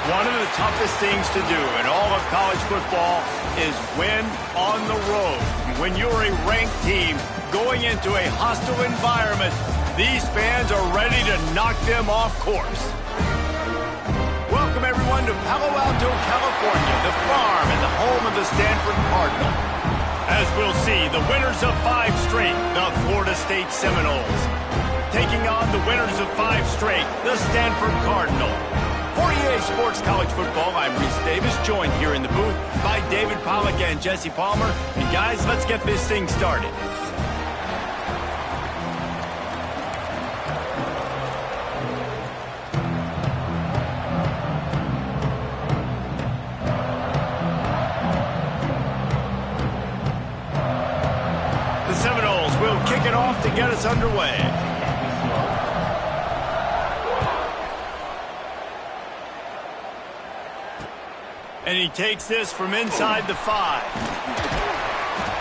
One of the toughest things to do in all of college football is win on the road. When you're a ranked team going into a hostile environment, these fans are ready to knock them off course. Welcome, everyone, to Palo Alto, California, the farm and the home of the Stanford Cardinal. As we'll see, the winners of 5 straight, the Florida State Seminoles, taking on the winners of 5 straight, the Stanford Cardinal. For EA Sports College Football, I'm Reese Davis, joined here in the booth by David Pollack and Jesse Palmer. And guys, let's get this thing started. The Seminoles will kick it off to get us underway. And he takes this from inside the 5.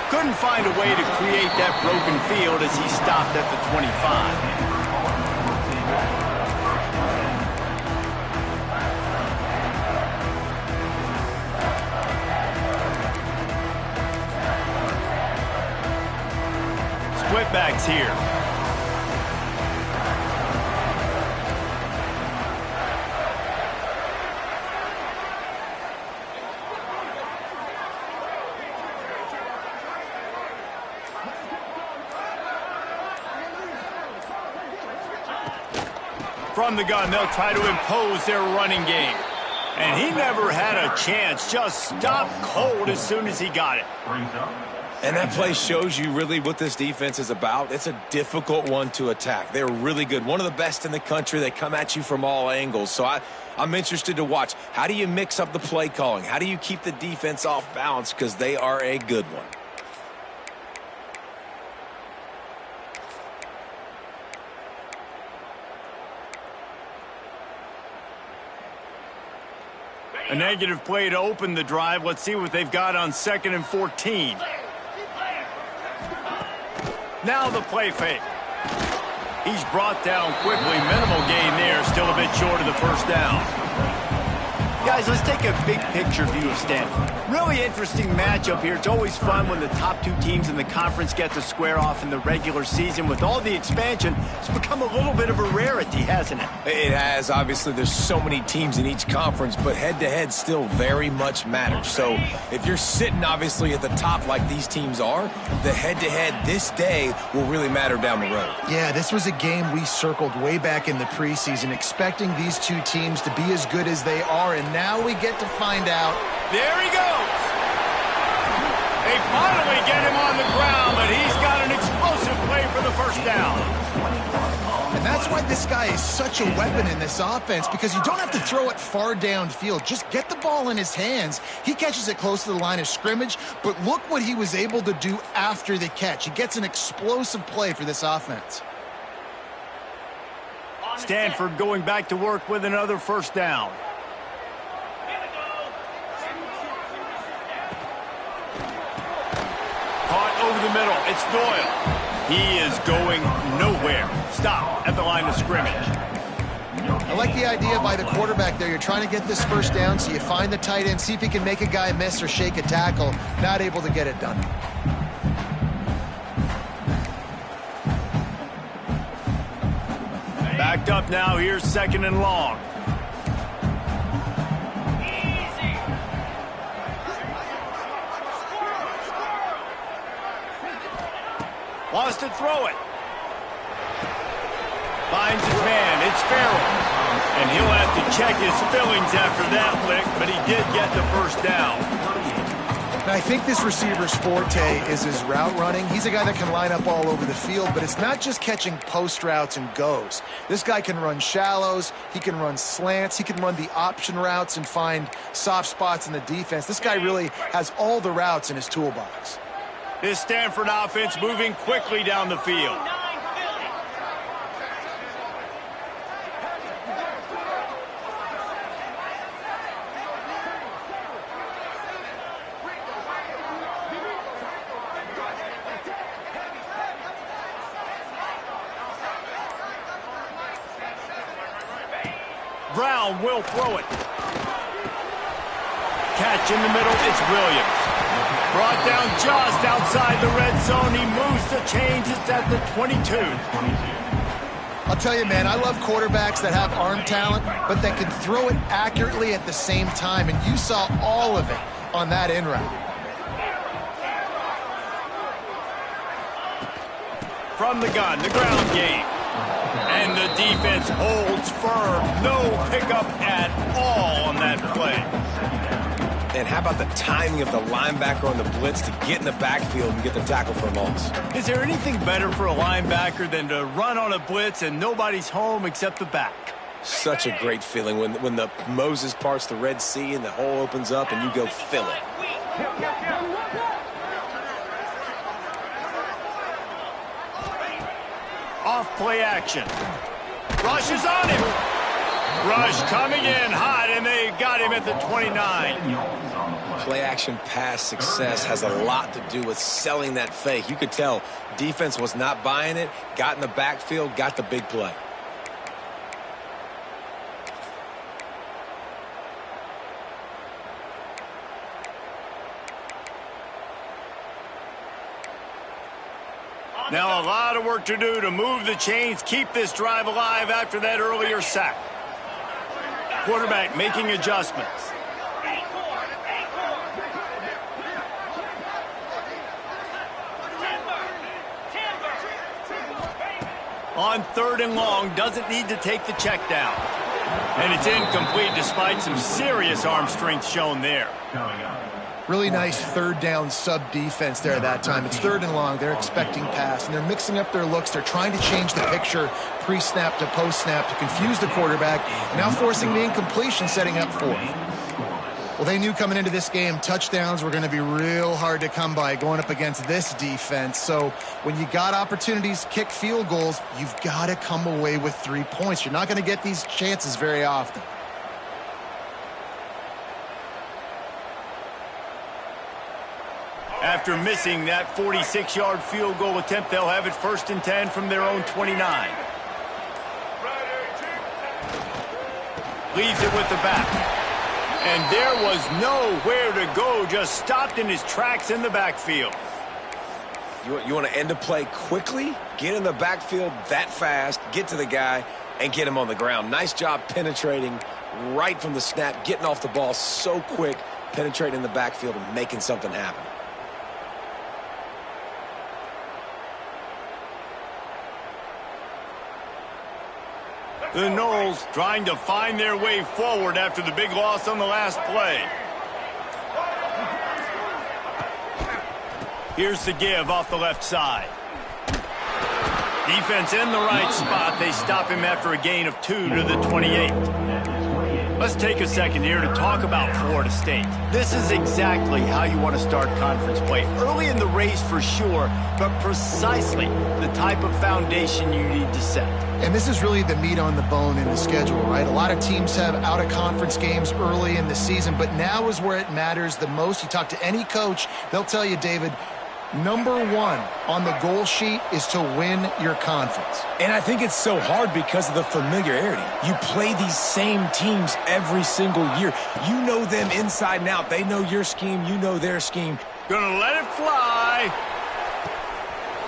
Couldn't find a way to create that broken field as he stopped at the 25. Split backs here. From the gun, they'll try to impose their running game. And he never had a chance, just stopped cold as soon as he got it. And that play shows you really what this defense is about. It's a difficult one to attack. They're really good. One of the best in the country. They come at you from all angles. So I'm interested to watch. How do you mix up the play calling? How do you keep the defense off balance? Because they are a good one. A negative play to open the drive. Let's see what they've got on 2nd and 14. Now the play fake. He's brought down quickly. Minimal gain there. Still a bit short of the first down. Guys, let's take a big picture view of Stanford. Really interesting matchup here. It's always fun when the top 2 teams in the conference get to square off in the regular season. With all the expansion, it's become a little bit of a rarity, hasn't it? It has. Obviously, there's so many teams in each conference, but head-to-head still very much matters. So if you're sitting, obviously, at the top like these teams are, the head-to-head this day will really matter down the road. Yeah, this was a game we circled way back in the preseason, expecting these 2 teams to be as good as they are, and now we get to find out. There he goes. They finally get him on the ground, but he's got an explosive play for the first down. And that's why this guy is such a weapon in this offense, because you don't have to throw it far downfield. Just get the ball in his hands. He catches it close to the line of scrimmage, but look what he was able to do after the catch. He gets an explosive play for this offense. Stanford going back to work with another first down. Caught over the middle. It's Doyle. He is going nowhere. Stop at the line of scrimmage. I like the idea by the quarterback there. You're trying to get this first down, so you find the tight end, see if he can make a guy miss or shake a tackle. Not able to get it done. Backed up now. Here's 2nd and long. Wants to throw it. Finds his man. It's Farrell. And he'll have to check his fillings after that lick, but he did get the first down. And I think this receiver's forte is his route running. He's a guy that can line up all over the field, but it's not just catching post routes and goes. This guy can run shallows. He can run slants. He can run the option routes and find soft spots in the defense. This guy really has all the routes in his toolbox. This Stanford offense moving quickly down the field. Brown will throw it. catch in the middle. It's Williams. Brought down just outside the red zone. He moves the chains. It's at the 22. I'll tell you, man, I love quarterbacks that have arm talent, but that can throw it accurately at the same time, and you saw all of it on that in route. From the gun, the ground game. And the defense holds firm. No pickup at all on that play. And how about the timing of the linebacker on the blitz to get in the backfield and get the tackle for a loss? Is there anything better for a linebacker than to run on a blitz and nobody's home except the back? Such a great feeling when the Moses parts the Red Sea and the hole opens up and you go fill it. Off play action. Rush is on him. Rush coming in hot, and they got him at the 29. Play action pass success has a lot to do with selling that fake. You could tell defense was not buying it, got in the backfield, got the big play. Now a lot of work to do to move the chains, keep this drive alive after that earlier sack. Quarterback making adjustments. On 3rd and long, doesn't need to take the check down. And it's incomplete despite some serious arm strength shown there. Really nice 3rd down sub-defense there that time. It's 3rd and long. They're expecting pass, and they're mixing up their looks. They're trying to change the picture pre-snap to post-snap to confuse the quarterback, and now forcing the incompletion, setting up 4th. Well, they knew coming into this game touchdowns were going to be real hard to come by going up against this defense. So when you got opportunities to kick field goals, you've got to come away with 3 points. You're not going to get these chances very often. After missing that 46-yard field goal attempt, they'll have it 1st and 10 from their own 29. Leaves it with the back. And there was nowhere to go, just stopped in his tracks in the backfield. You want to end a play quickly, get in the backfield that fast, get to the guy, and get him on the ground. Nice job penetrating right from the snap, getting off the ball so quick, penetrating the backfield and making something happen. The Noles trying to find their way forward after the big loss on the last play. Here's the give off the left side. Defense in the right spot. They stop him after a gain of 2 to the 28. Let's take a second here to talk about Florida State. This is exactly how you want to start conference play. Early in the race for sure, but precisely the type of foundation you need to set. And this is really the meat on the bone in the schedule, right? A lot of teams have out-of-conference games early in the season, but now is where it matters the most. You talk to any coach, they'll tell you, David, number 1 on the goal sheet is to win your conference. And I think it's so hard because of the familiarity. You play these same teams every single year. You know them inside and out. They know your scheme. You know their scheme. Gonna let it fly.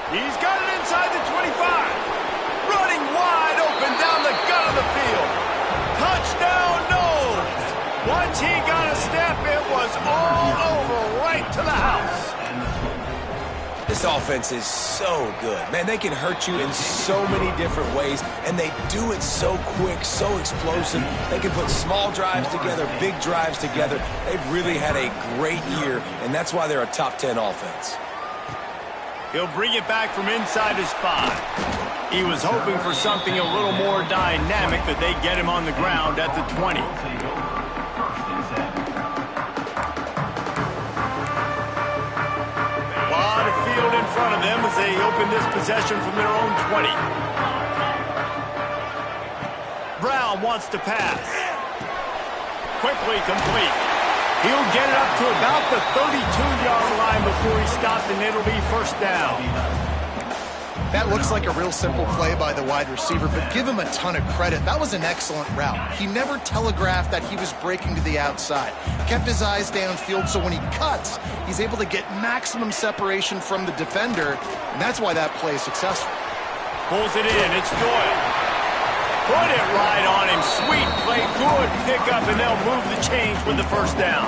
He's got it inside the 25. Running wide open down the gut of the field. Touchdown, Noles. Once he got a step, it was all over right to the house. This offense is so good. Man, they can hurt you in so many different ways, and they do it so quick, so explosive. They can put small drives together, big drives together. They've really had a great year, and that's why they're a top 10 offense. He'll bring it back from inside his 5. He was hoping for something a little more dynamic, but they get him on the ground at the 20. A lot of field in front of them as they open this possession from their own 20. Brown wants to pass. Quickly complete. He'll get it up to about the 32-yard line before he stops, and it'll be 1st down. That looks like a real simple play by the wide receiver, but give him a ton of credit. That was an excellent route. He never telegraphed that he was breaking to the outside. Kept his eyes downfield, so when he cuts, he's able to get maximum separation from the defender, and that's why that play is successful. Pulls it in. It's Doyle. Put it right on him. Sweet play. Good pickup, and they'll move the chains with the first down.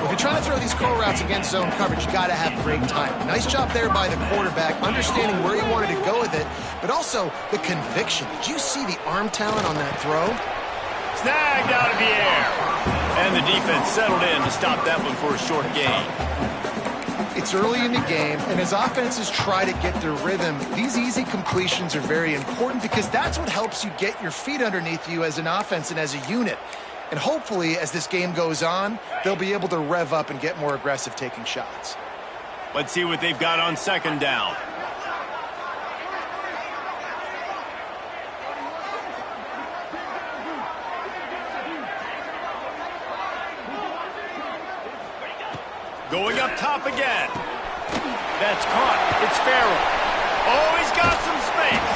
If you're trying to throw these curl routes against zone coverage, you got to have great timing. Nice job there by the quarterback, understanding where he wanted to go with it, but also the conviction. Did you see the arm talent on that throw? Snagged out of the air. And the defense settled in to stop that one for a short gain. It's early in the game, and as offenses try to get their rhythm, these easy completions are very important because that's what helps you get your feet underneath you as an offense and as a unit. And hopefully, as this game goes on, they'll be able to rev up and get more aggressive taking shots. Let's see what they've got on second down. Going up top again. That's caught. It's Farrell. Oh, he's got some space.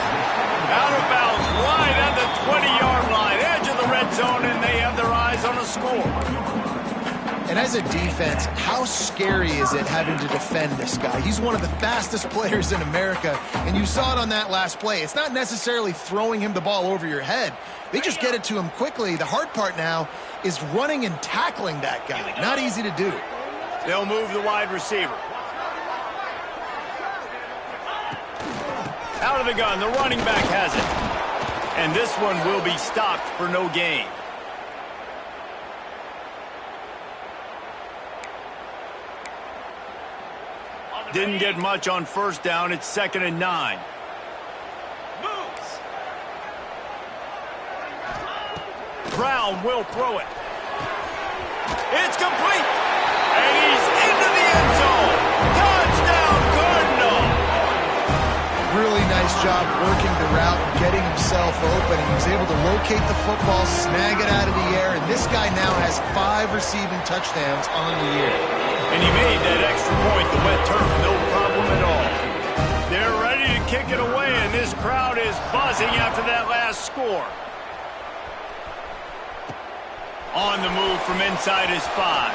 Out of bounds, right at the 20-yard line, edge of the red zone, and they have their eyes on a score. And as a defense, how scary is it having to defend this guy? He's one of the fastest players in America, and you saw it on that last play. It's not necessarily throwing him the ball over your head. They just get it to him quickly. The hard part now is running and tackling that guy. Not easy to do. They'll move the wide receiver. Out of the gun, the running back has it. And this one will be stopped for no gain. Didn't get much on first down. It's 2nd and 9. Brown will throw it. It's complete. And he's into the end zone. Touchdown, Cardinal. Really nice job working the route and getting himself open. He was able to locate the football, snag it out of the air, and this guy now has 5 receiving touchdowns on the year. And he made that extra point, the wet turf, no problem at all. They're ready to kick it away, and this crowd is buzzing after that last score. On the move from inside his 5.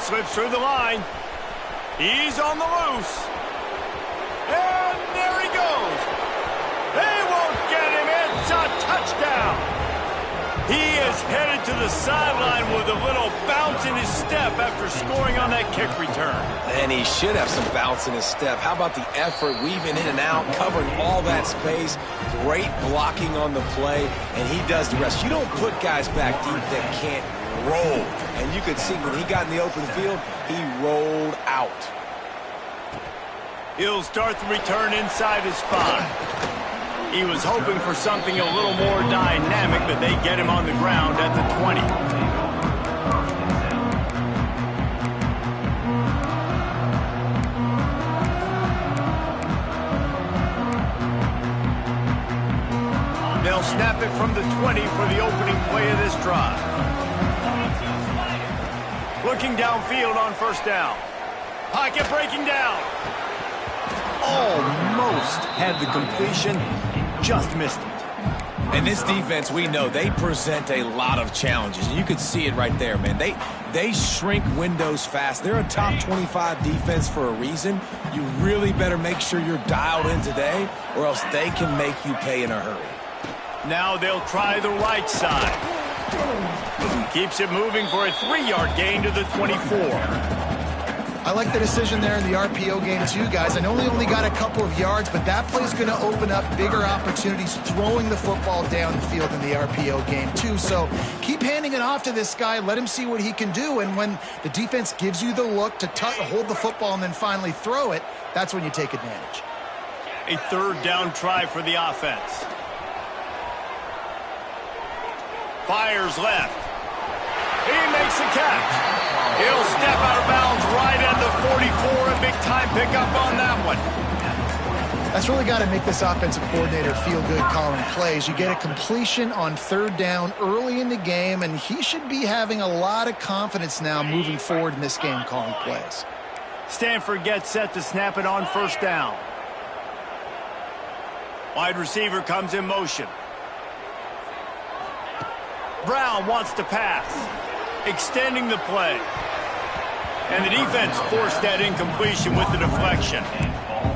Slips through the line. He's on the loose. And there he goes. They won't get him. It's a touchdown. He is headed to the sideline with a little bounce in his step after scoring on that kick return. And he should have some bounce in his step. How about the effort, weaving in and out, covering all that space, great blocking on the play, and he does the rest. You don't put guys back deep that can't roll. And you could see when he got in the open field, he rolled out. He'll start the return inside his 5. He was hoping for something a little more dynamic, but they get him on the ground at the 20. They'll snap it from the 20 for the opening play of this drive. Looking downfield on first down. Pocket breaking down. Almost had the completion, just missed it. And this defense, we know, they present a lot of challenges. And you could see it right there, man. They shrink windows fast. They're a top 25 defense for a reason. You really better make sure you're dialed in today, or else they can make you pay in a hurry. Now they'll try the right side. Keeps it moving for a 3-yard gain to the 24. I like the decision there in the RPO game too, guys. I know he only got a couple of yards, but that play's going to open up bigger opportunities throwing the football down the field in the RPO game too. So keep handing it off to this guy. Let him see what he can do. And when the defense gives you the look to hold the football and then finally throw it, that's when you take advantage. A 3rd down try for the offense. Fires left. He makes the catch. He'll step out of bounds right at the 44. A big-time pickup on that one. That's really got to make this offensive coordinator feel good calling plays. You get a completion on 3rd down early in the game, and he should be having a lot of confidence now moving forward in this game calling plays. Stanford gets set to snap it on first down. Wide receiver comes in motion. Brown wants to pass, extending the play. And the defense forced that incompletion with the deflection.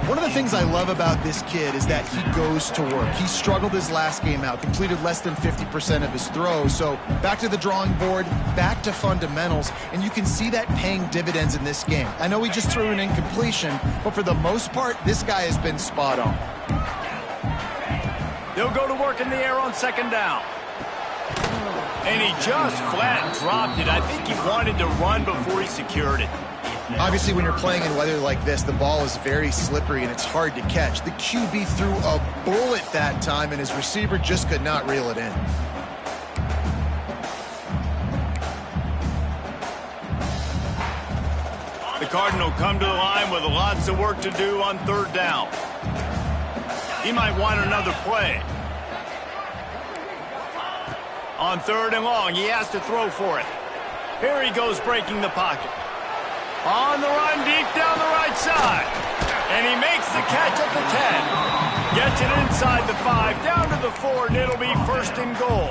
One of the things I love about this kid is that he goes to work. He struggled his last game out, completed less than 50% of his throws. So back to the drawing board, back to fundamentals, and you can see that paying dividends in this game. I know he just threw an incompletion, but for the most part, this guy has been spot on. They'll go to work in the air on second down. And he just flat dropped it. I think he wanted to run before he secured it. Obviously, when you're playing in weather like this, the ball is very slippery and it's hard to catch. The QB threw a bullet that time, and his receiver just could not reel it in. The Cardinal come to the line with lots of work to do on third down. He might want another play. On third and long, he has to throw for it. Here he goes, breaking the pocket. On the run, deep down the right side. And he makes the catch at the 10. Gets it inside the 5, down to the 4, and it'll be first and goal.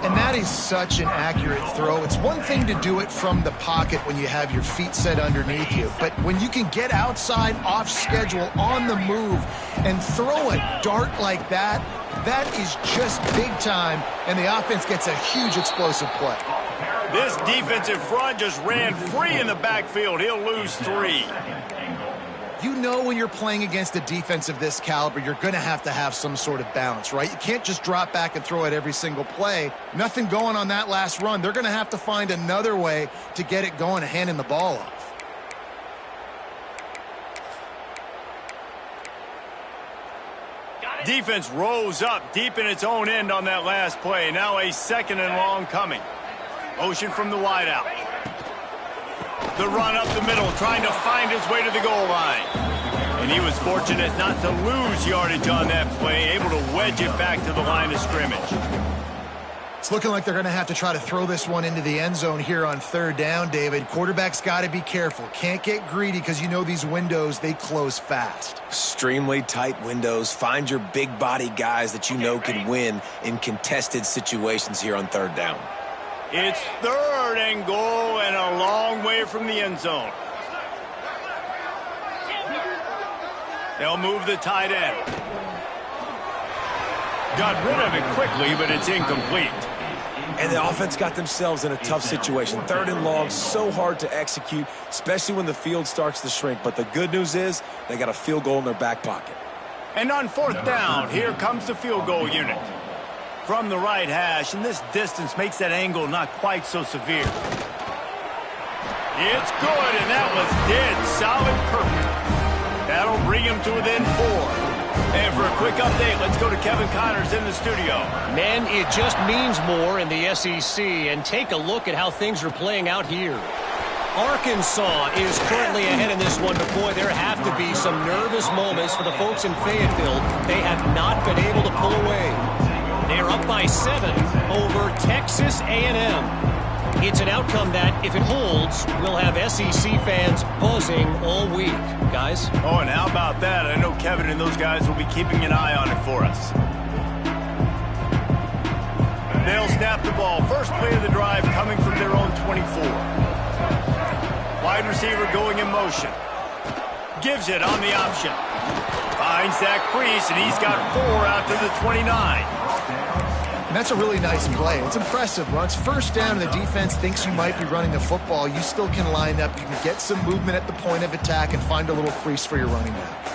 And that is such an accurate throw. It's one thing to do it from the pocket when you have your feet set underneath you, but when you can get outside, off schedule, on the move, and throw a dart like that, that is just big time, and the offense gets a huge explosive play. This defensive front just ran free in the backfield. He'll lose 3. You know when you're playing against a defense of this caliber, you're going to have some sort of balance, right? You can't just drop back and throw it every single play. Nothing going on that last run. They're going to have to find another way to get it going and handing the ball off. Defense rose up deep in its own end on that last play. Now a second and long coming. Motion from the wideout. The run up the middle, trying to find his way to the goal line. And he was fortunate not to lose yardage on that play, able to wedge it back to the line of scrimmage. It's looking like they're going to have to try to throw this one into the end zone here on third down, David. Quarterback's got to be careful. Can't get greedy because you know these windows, they close fast. Extremely tight windows. Find your big body guys that you know can win in contested situations here on third down. It's third and goal and a long way from the end zone. They'll move the tight end. Got rid of it quickly, but it's incomplete. And the offense got themselves in a tough situation. Third and long, so hard to execute, especially when the field starts to shrink. But the good news is they got a field goal in their back pocket. And on fourth down, here comes the field goal unit. From the right hash, and this distance makes that angle not quite so severe. It's good, and that was dead solid perfect. That'll bring him to within 4. And for a quick update, let's go to Kevin Connors in the studio. Man, it just means more in the SEC, and take a look at how things are playing out here. Arkansas is currently ahead in this one, but boy, there have to be some nervous moments for the folks in Fayetteville. They have not been able to pull away. They're up by 7 over Texas A&M. It's an outcome that, if it holds, we'll have SEC fans buzzing all week. Guys? Oh, and how about that? I know Kevin and those guys will be keeping an eye on it for us. They'll snap the ball. First play of the drive coming from their own 24. Wide receiver going in motion. Gives it on the option. Finds that crease, and he's got 4 out to the 29. And that's a really nice play. It's impressive. Once first down and the defense thinks you might be running the football, you still can line up. You can get some movement at the point of attack and find a little crease for your running back.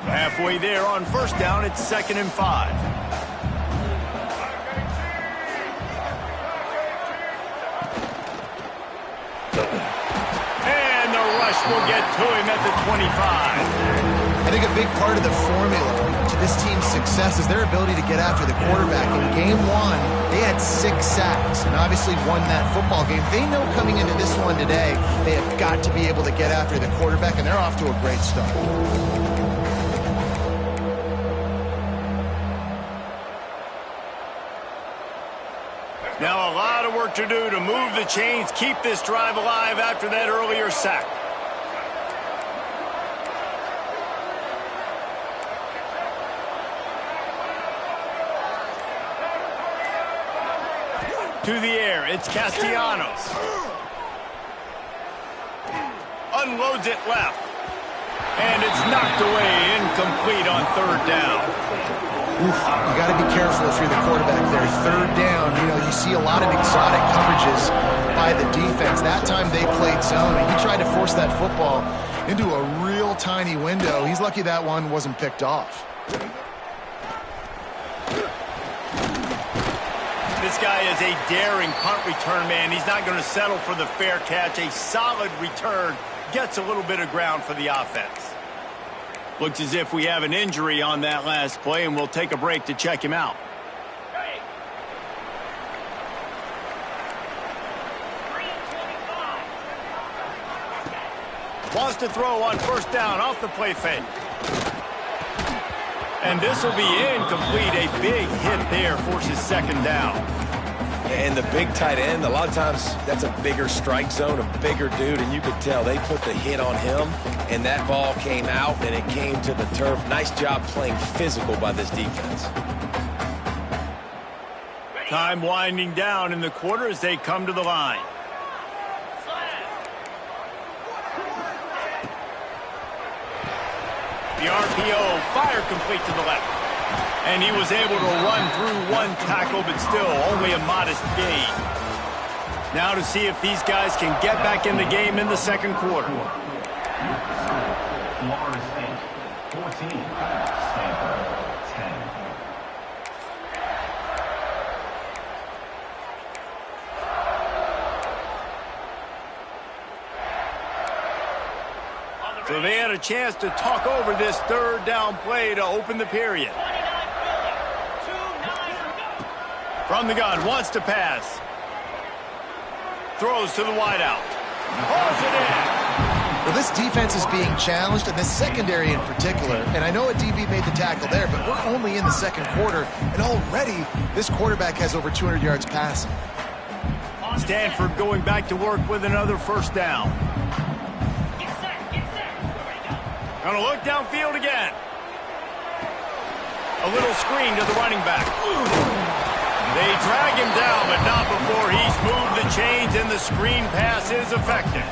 Halfway there on first down, it's 2nd and 5. Will get to him at the 25. I think a big part of the formula to this team's success is their ability to get after the quarterback. In game 1, they had 6 sacks and obviously won that football game. They know coming into this one today, they have got to be able to get after the quarterback, and they're off to a great start. Now a lot of work to do to move the chains, keep this drive alive after that earlier sack. To the air, it's Castellanos. Unloads it left. And it's knocked away, incomplete on third down. Oof, you got to be careful if you're the quarterback there. Third down, you see a lot of exotic coverages by the defense. That time they played zone, and he tried to force that football into a real tiny window. He's lucky that one wasn't picked off. This guy is a daring punt return man. He's not going to settle for the fair catch. A solid return gets a little bit of ground for the offense. Looks as if we have an injury on that last play, and we'll take a break to check him out. Wants to throw on first down off the play fake. And this will be incomplete. A big hit there forces second down. And the big tight end, a lot of times that's a bigger strike zone, a bigger dude, and you could tell they put the hit on him, and that ball came out, and it came to the turf. Nice job playing physical by this defense. Time winding down in the quarter as they come to the line. The RPO, fire complete to the left. And he was able to run through one tackle, but still only a modest gain. Now to see if these guys can get back in the game in the second quarter. Florida State, 14, Stanford, 10. So they had a chance to talk over this third down play to open the period. From the gun, wants to pass. Throws to the wideout. Hauls it in. Well, this defense is being challenged, and this secondary in particular. And I know a DB made the tackle there, but we're only in the second quarter, and already this quarterback has over 200 yards passing. Stanford going back to work with another first down. Gonna look downfield again. A little screen to the running back. They drag him down, but not before he's moved the chains, and the screen pass is effective.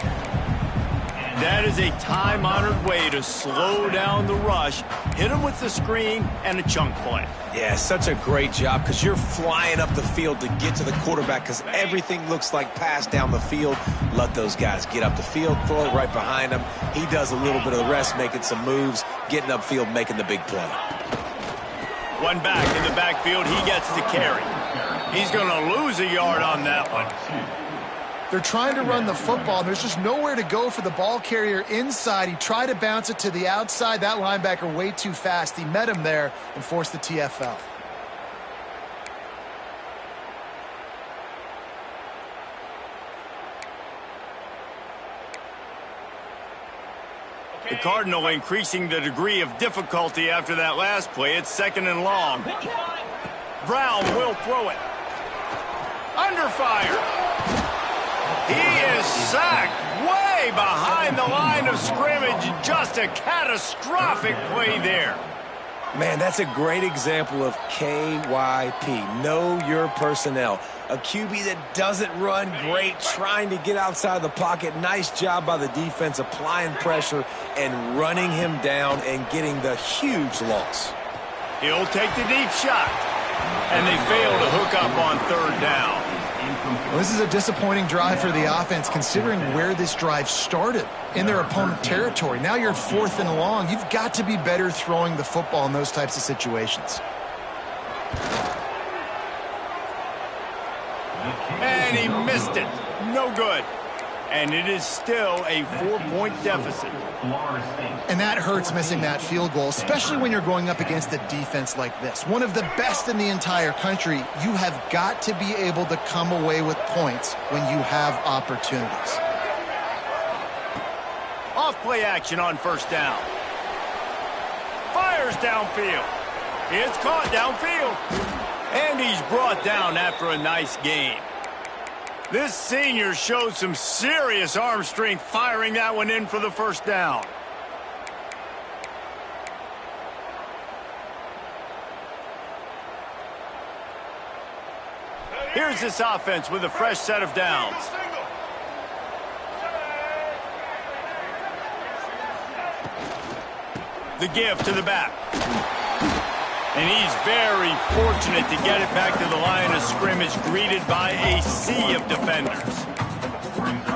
That is a time-honored way to slow down the rush, hit him with the screen, and a chunk play. Yeah, such a great job because you're flying up the field to get to the quarterback because everything looks like pass down the field. Let those guys get up the field, throw it right behind him. He does a little bit of the rest, making some moves, getting upfield, making the big play. One back in the backfield, he gets to carry. He's going to lose a yard on that one. They're trying to run the football, and there's just nowhere to go for the ball carrier inside. He tried to bounce it to the outside. That linebacker way too fast. He met him there and forced the TFL. The Cardinal increasing the degree of difficulty after that last play. It's second and long. Brown will throw it. Under fire. He is sacked way behind the line of scrimmage. Just a catastrophic play there. Man, that's a great example of KYP. Know your personnel. A QB that doesn't run great, trying to get outside the pocket. Nice job by the defense, applying pressure and running him down and getting the huge loss. He'll take the deep shot. And they fail to hook up on third down. Well, this is a disappointing drive for the offense, considering where this drive started in their opponent territory. Now you're at 4th and long. You've got to be better throwing the football in those types of situations. And he missed it. No good. And it is still a 4-point deficit. And that hurts, missing that field goal, especially when you're going up against a defense like this. One of the best in the entire country. You have got to be able to come away with points when you have opportunities. Off play action on first down. Fires downfield. It's caught downfield. And he's brought down after a nice gain. This senior showed some serious arm strength firing that one in for the first down. Here's this offense with a fresh set of downs. The give to the back. And he's very fortunate to get it back to the line of scrimmage, greeted by a sea of defenders.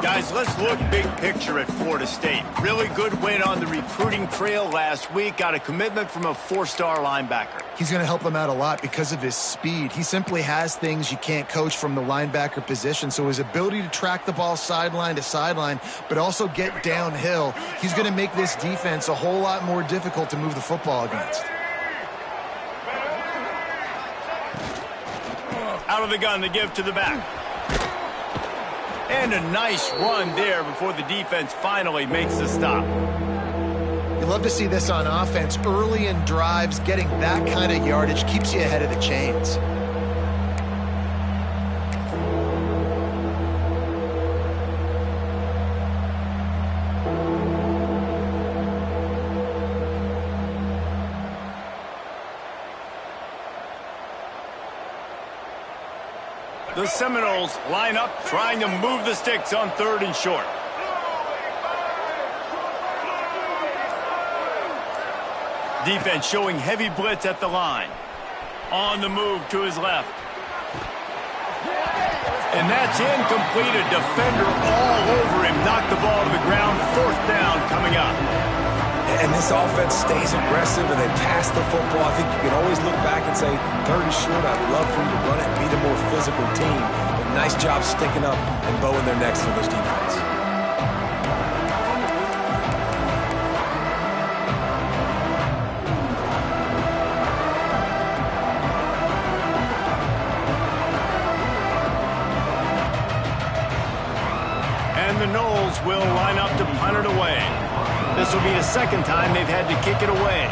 Guys, let's look big picture at Florida State. Really good win on the recruiting trail last week. Got a commitment from a 4-star linebacker. He's going to help them out a lot because of his speed. He simply has things you can't coach from the linebacker position. So his ability to track the ball sideline to sideline, but also get downhill, he's going to make this defense a whole lot more difficult to move the football against. Out of the gun, the give to the back. And a nice run there before the defense finally makes the stop. You love to see this on offense. Early in drives, getting that kind of yardage keeps you ahead of the chains. The Seminoles line up, trying to move the sticks on 3rd and short. Defense showing heavy blitz at the line. On the move to his left. And that's incomplete. A defender all over him. Knocked the ball to the ground. 4th down coming up. And this offense stays aggressive and they pass the football. I think you can always look back and say, 3rd and short, I'd love for you to run it and beat a more physical team. But nice job sticking up and bowing their necks for this defense. And the Noles will line up to punt it away. This will be the 2nd time they've had to kick it away.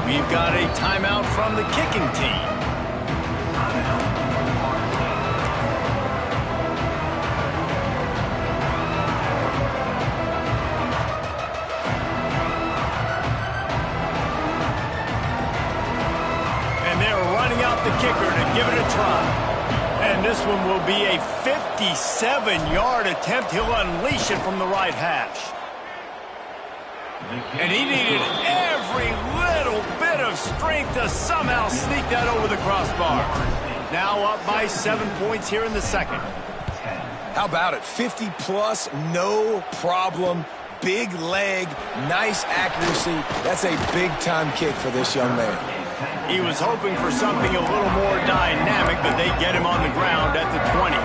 We've got a timeout from the kicking team. And they're running out the kicker to give it a try. And this one will be a 57-yard attempt. He'll unleash it from the right hash. And he needed every little bit of strength to somehow sneak that over the crossbar. Now up by 7 points here in the 2nd. How about it? 50-plus, no problem. Big leg, nice accuracy. That's a big-time kick for this young man. He was hoping for something a little more dynamic, but they get him on the ground at the 20.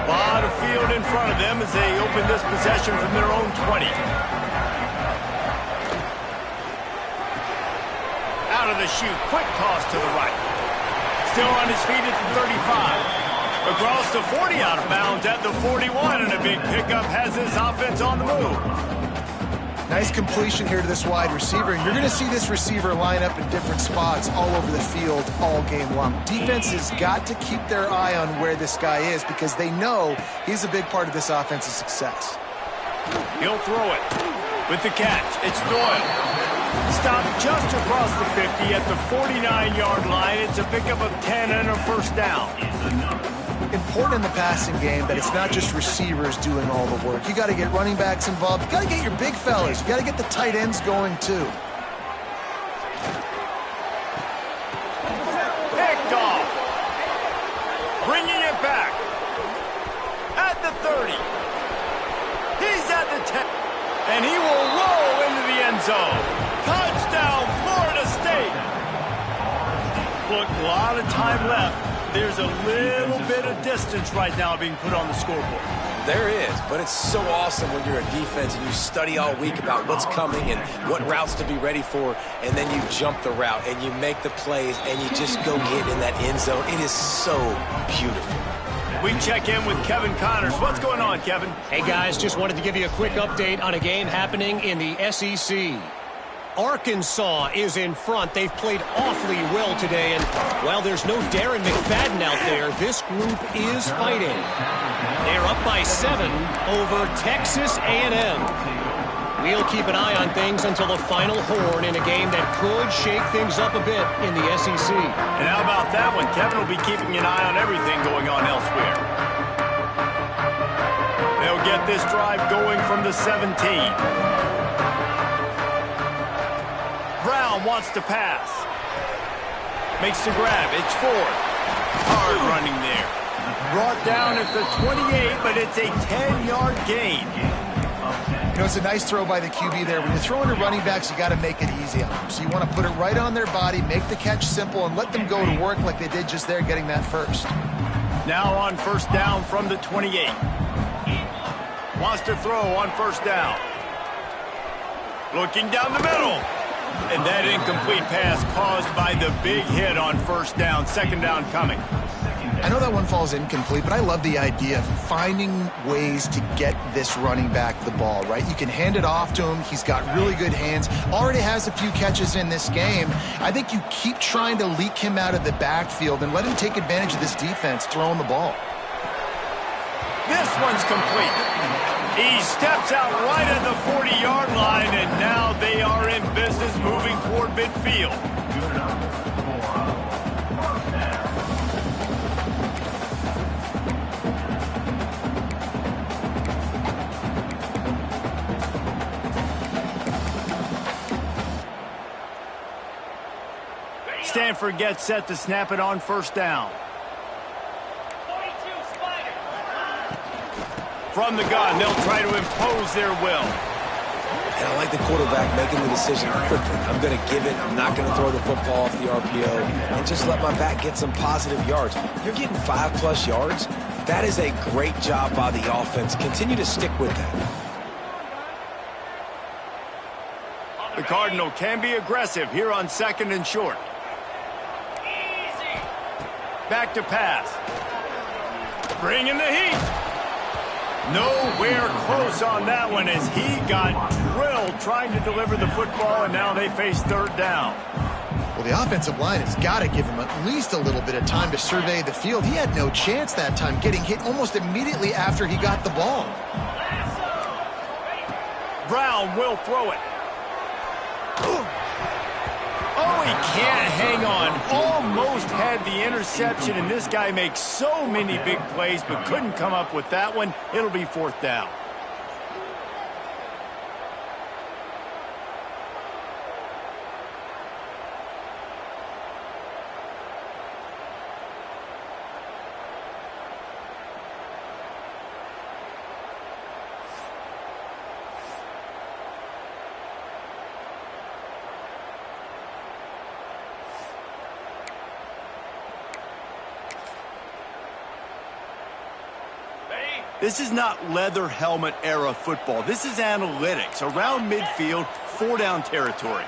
A lot of field in front of them as they open this possession from their own 20. Out of the chute, quick toss to the right. Still on his feet at the 35. Across the 40, out of bounds at the 41, and a big pickup has this offense on the move. Nice completion here to this wide receiver. You're going to see this receiver line up in different spots all over the field all game long. Defense has got to keep their eye on where this guy is because they know he's a big part of this offense's success. He'll throw it with the catch. It's Doyle. Stopped just across the 50 at the 49-yard line. It's a pickup of 10 and a 1st down. Important in the passing game that it's not just receivers doing all the work. You got to get running backs involved. You got to get your big fellas. You got to get the tight ends going too. Picked off. Bringing it back. At the 30. He's at the 10. And he will roll into the end zone. Touchdown, Florida State. Look, a lot of time left. There's a little bit of distance right now being put on the scoreboard. There is, but it's so awesome when you're a defense and you study all week about what's coming and what routes to be ready for, and then you jump the route and you make the plays and you just go get in that end zone. It is so beautiful. We check in with Kevin Connors. What's going on, Kevin? Hey, guys, just wanted to give you a quick update on a game happening in the SEC. Arkansas is in front. They've played awfully well today, and while there's no Darren McFadden out there, this group is fighting. They're up by 7 over Texas A&M. We'll keep an eye on things until the final horn in a game that could shake things up a bit in the SEC. And how about that one? Kevin will be keeping an eye on everything going on elsewhere. They'll get this drive going from the 17. Brown wants to pass. Makes the grab. It's Ford. Hard running there. Brought down at the 28, but it's a 10-yard gain. You know, it's a nice throw by the QB there. When you're throwing to running backs, you got to make it easy on them. So you want to put it right on their body, make the catch simple, and let them go to work like they did just there, getting that first. Now on first down from the 28. Wants to throw on first down. Looking down the middle. And that incomplete pass caused by the big hit on first down. Second down coming. I know that one falls incomplete, but I love the idea of finding ways to get this running back the ball, right? You can hand it off to him. He's got really good hands. Already has a few catches in this game. I think you keep trying to leak him out of the backfield and let him take advantage of this defense throwing the ball. This one's complete. He steps out right at the 40-yard line, and now they are in business moving toward midfield. Stanford gets set to snap it on first down. From the gun, they'll try to impose their will. And I like the quarterback making the decision quickly. I'm going to give it. I'm not going to throw the football off the RPO and just let my back get some positive yards. You're getting 5+ yards. That is a great job by the offense. Continue to stick with that. The Cardinal can be aggressive here on second and short. Back to pass. Bringing the heat. Nowhere close on that one as he got drilled trying to deliver the football, and now they face third down. Well, the offensive line has got to give him at least a little bit of time to survey the field. He had no chance that time, getting hit almost immediately after he got the ball. Brown will throw it. Oh, he can't hang on. Almost had the interception, and this guy makes so many big plays but couldn't come up with that one. It'll be fourth down. This is not leather helmet era football. This is analytics. Around midfield, 4-down territory.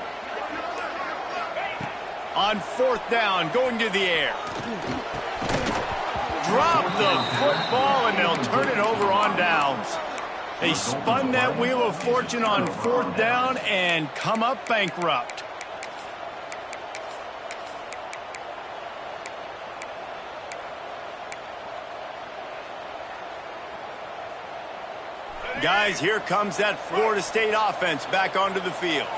On fourth down, going to the air. Drop the football, and they'll turn it over on downs. They spun that wheel of fortune on fourth down and come up bankrupt. Guys, here comes that Florida State offense back onto the field.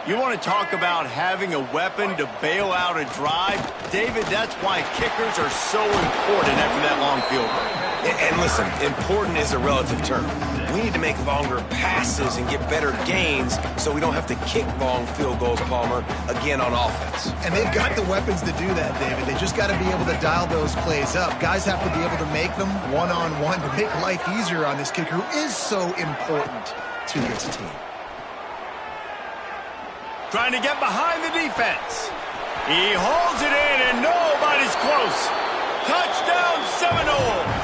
You want to talk about having a weapon to bail out a drive? David, that's why kickers are so important after that long field goal. And listen, important is a relative term. We need to make longer passes and get better gains so we don't have to kick long field goals, Palmer, again on offense. And they've got the weapons to do that, David. They just got to be able to dial those plays up. Guys have to be able to make them one-on-one to make life easier on this kicker who is so important to this team. Trying to get behind the defense. He holds it in, and nobody's close. Seminoles.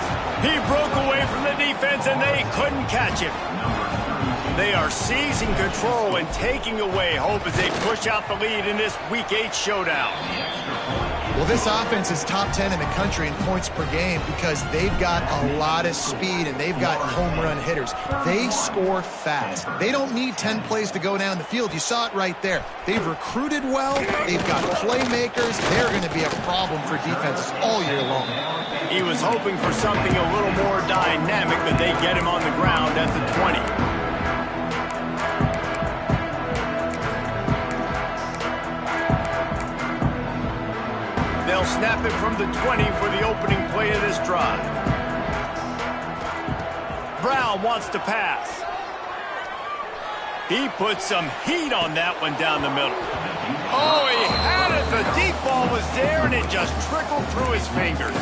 He broke away from the defense, and they couldn't catch him. They are seizing control and taking away hope as they push out the lead in this Week 8 showdown. Well, this offense is top 10 in the country in points per game because they've got a lot of speed and they've got home run hitters. They score fast. They don't need 10 plays to go down the field. You saw it right there. They've recruited well. They've got playmakers. They're going to be a problem for defenses all year long. He was hoping for something a little more dynamic, but they get him on the ground at the 20. They'll snap it from the 20 for the opening play of this drive. Brown wants to pass. He put some heat on that one down the middle. Oh, he had it. The deep ball was there, and it just trickled through his fingers.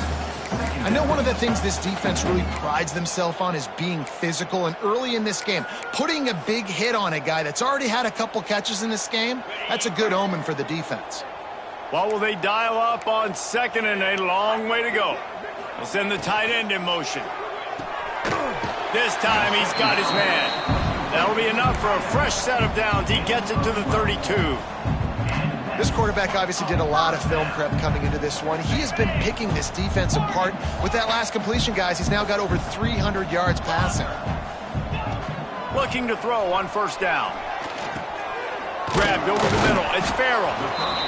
I know one of the things this defense really prides themselves on is being physical, and early in this game, putting a big hit on a guy that's already had a couple catches in this game, that's a good omen for the defense. Well, will they dial up on second and a long way to go? They'll send the tight end in motion. This time he's got his man. That'll be enough for a fresh set of downs. He gets it to the 32. This quarterback obviously did a lot of film prep coming into this one. He has been picking this defense apart. With that last completion, guys, he's now got over 300 yards passing. Looking to throw on first down. Grabbed over the middle. It's Farrell.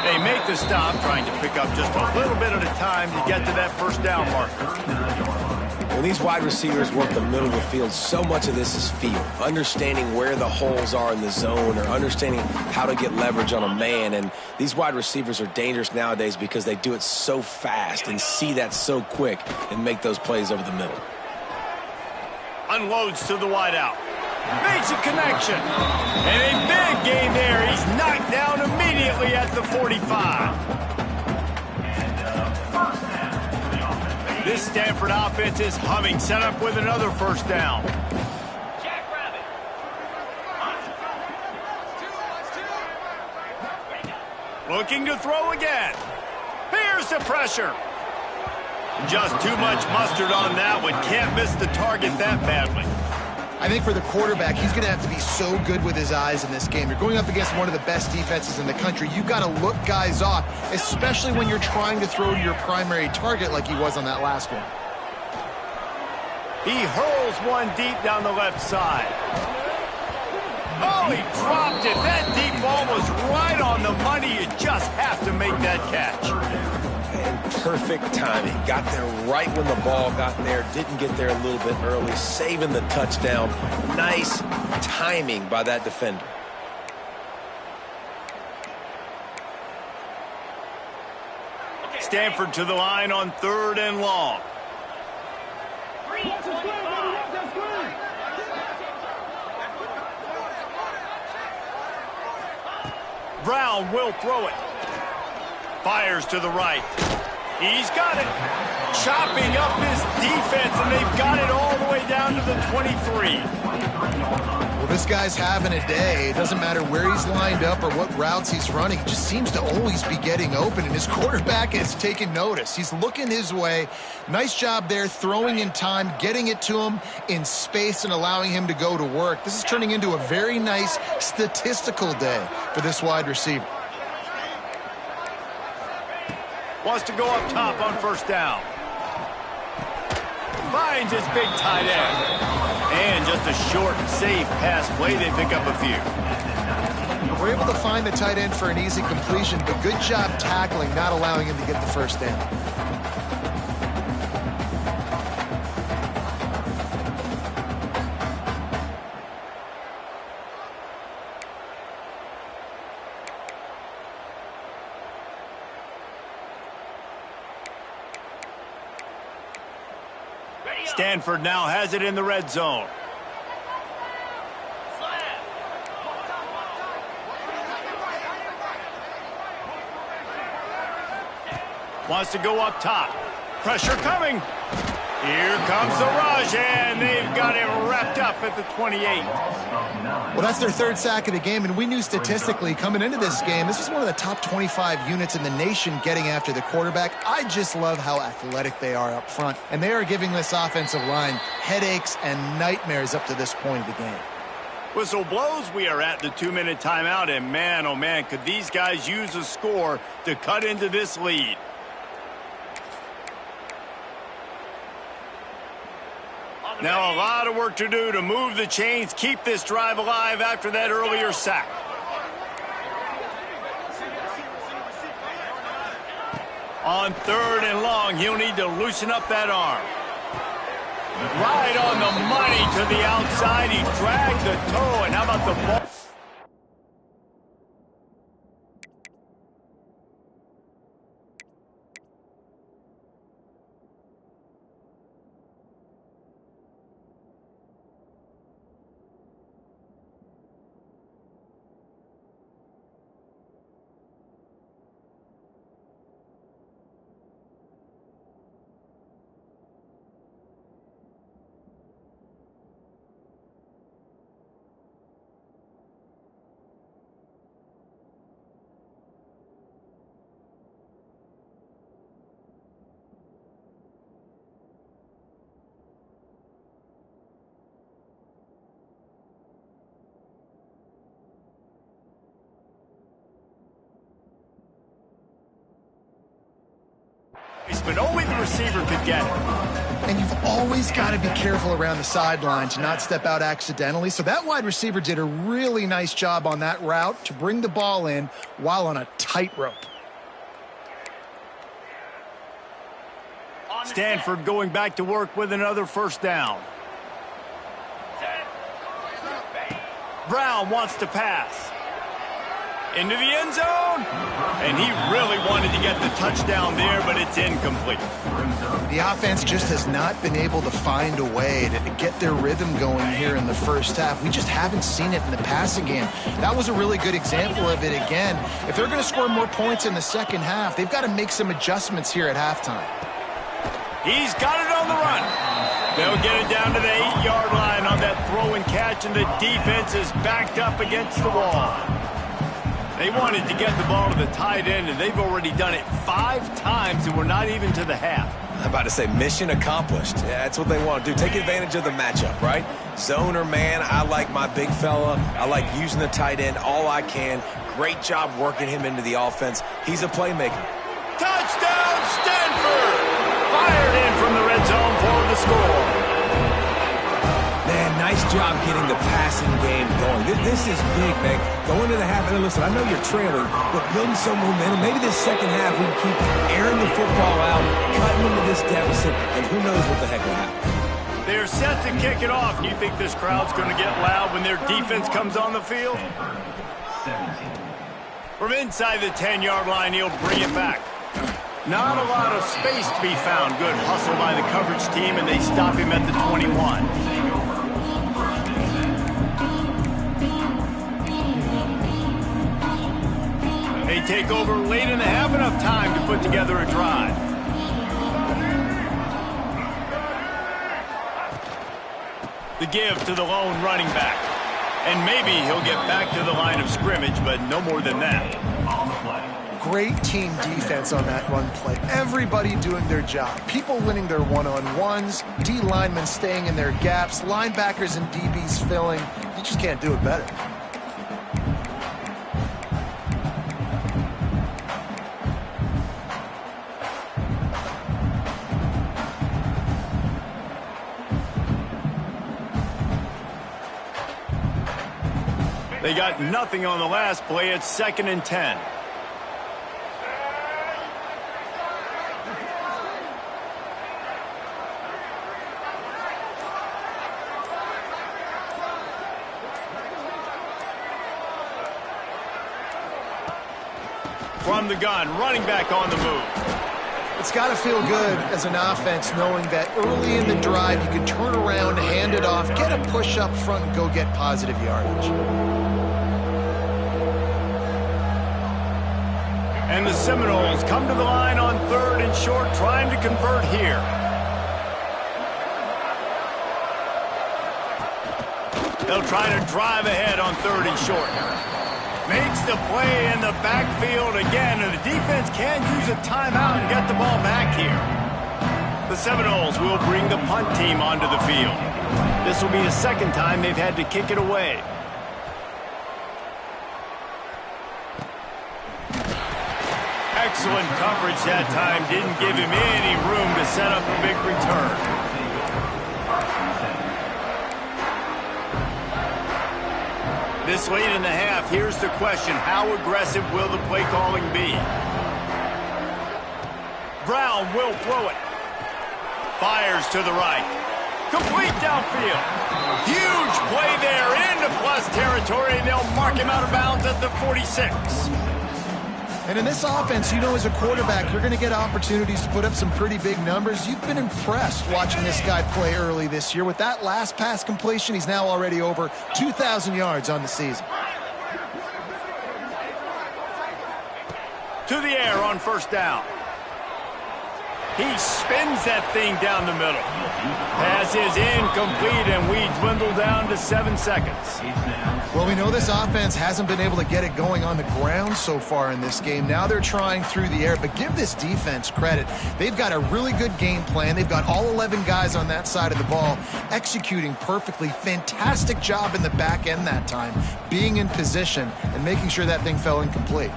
They make the stop, trying to pick up just a little bit at a time to get to that first down marker. When these wide receivers work the middle of the field, so much of this is feel. Understanding where the holes are in the zone or understanding how to get leverage on a man. And these wide receivers are dangerous nowadays because they do it so fast and see that so quick and make those plays over the middle. Unloads to the wideout. Makes a connection. And a big gain there. He's knocked down immediately at the 45. This Stanford offense is humming. Set up with another first down. Looking to throw again. Here's the pressure. Just too much mustard on that one. Can't miss the target that badly. I think for the quarterback, he's going to have to be so good with his eyes in this game. You're going up against one of the best defenses in the country. You've got to look guys off, especially when you're trying to throw to your primary target like he was on that last one. He hurls one deep down the left side. Oh, he dropped it. That deep ball was right on the money. You just have to make that catch. And perfect timing. Got there right when the ball got there. Didn't get there a little bit early. Saving the touchdown. Nice timing by that defender. Stanford to the line on 3rd and long. Brown will throw it. Fires to the right. He's got it. Chopping up his defense, and they've got it all the way down to the 23. Well, this guy's having a day. It doesn't matter where he's lined up or what routes he's running. He just seems to always be getting open, and his quarterback is taking notice. He's looking his way. Nice job there, throwing in time, getting it to him in space and allowing him to go to work. This is turning into a very nice statistical day for this wide receiver. Wants to go up top on first down. Finds his big tight end. And just a short, safe pass play. They pick up a few. We're able to find the tight end for an easy completion, but good job tackling, not allowing him to get the first down. Stanford now has it in the red zone. Wants to go up top. Pressure coming. Here comes the rush, and they've got him wrapped up at the 28. Well, that's their third sack of the game, and we knew statistically coming into this game, this was one of the top 25 units in the nation getting after the quarterback. I just love how athletic they are up front, and they are giving this offensive line headaches and nightmares up to this point of the game. Whistle blows, we are at the 2-minute timeout, and man, oh man, could these guys use a score to cut into this lead. Now a lot of work to do to move the chains, keep this drive alive after that earlier sack. On 3rd and long, he'll need to loosen up that arm. Right on the money to the outside. He dragged the toe, and how about the ball? But only the receiver could get it. And you've always got to be careful around the sideline to not step out accidentally. So that wide receiver did a really nice job on that route to bring the ball in while on a tightrope. Stanford going back to work with another first down. Brown wants to pass. Into the end zone. And he really wanted to get the touchdown there, but it's incomplete. The offense just has not been able to find a way to get their rhythm going here in the first half. We just haven't seen it in the passing game. That was a really good example of it again. If they're going to score more points in the second half, they've got to make some adjustments here at halftime. He's got it on the run. They'll get it down to the 8-yard line on that throw and catch, and the defense is backed up against the wall. They wanted to get the ball to the tight end, and they've already done it 5 times, and we're not even to the half. I'm about to say mission accomplished. Yeah, that's what they want to do. Take advantage of the matchup, right? Zone or man, I like my big fella. I like using the tight end all I can. Great job working him into the offense. He's a playmaker. Touchdown, Stanford! Fired in from the red zone for the score. Man, nice job getting the passing game going. This is big, man. Going to the half, and listen, I know you're trailing, but building some momentum. Maybe this second half we can keep airing the football out, cutting into this deficit, and who knows what the heck will happen. They're set to kick it off. Do you think this crowd's going to get loud when their defense comes on the field? From inside the 10-yard line, he'll bring it back. Not a lot of space to be found. Good hustle by the coverage team, and they stop him at the 21. They take over late and they have enough time to put together a drive. The give to the lone running back. And maybe he'll get back to the line of scrimmage, but no more than that. Great team defense on that run play. Everybody doing their job. People winning their one-on-ones, D linemen staying in their gaps, linebackers and DBs filling. You just can't do it better. They got nothing on the last play. It's 2nd and 10. From the gun, running back on the move. It's got to feel good as an offense knowing that early in the drive you can turn around, hand it off, get a push up front, and go get positive yardage. And the Seminoles come to the line on 3rd and short, trying to convert here. They'll try to drive ahead on 3rd and short. Makes the play in the backfield again, and the defense can use a timeout and get the ball back here. The Seminoles will bring the punt team onto the field. This will be the second time they've had to kick it away. Excellent coverage that time. Didn't give him any room to set up a big return. This late in the half, here's the question. How aggressive will the play calling be? Brown will throw it. Fires to the right. Complete downfield. Huge play there into plus territory, and they'll mark him out of bounds at the 46. And in this offense, you know, as a quarterback, you're going to get opportunities to put up some pretty big numbers. You've been impressed watching this guy play early this year. With that last pass completion, he's now already over 2,000 yards on the season. To the air on 1st down. He spins that thing down the middle. Pass is incomplete, and we dwindle down to 7 seconds. Well, we know this offense hasn't been able to get it going on the ground so far in this game. Now they're trying through the air, but give this defense credit. They've got a really good game plan. They've got all 11 guys on that side of the ball executing perfectly. Fantastic job in the back end that time, being in position and making sure that thing fell incomplete.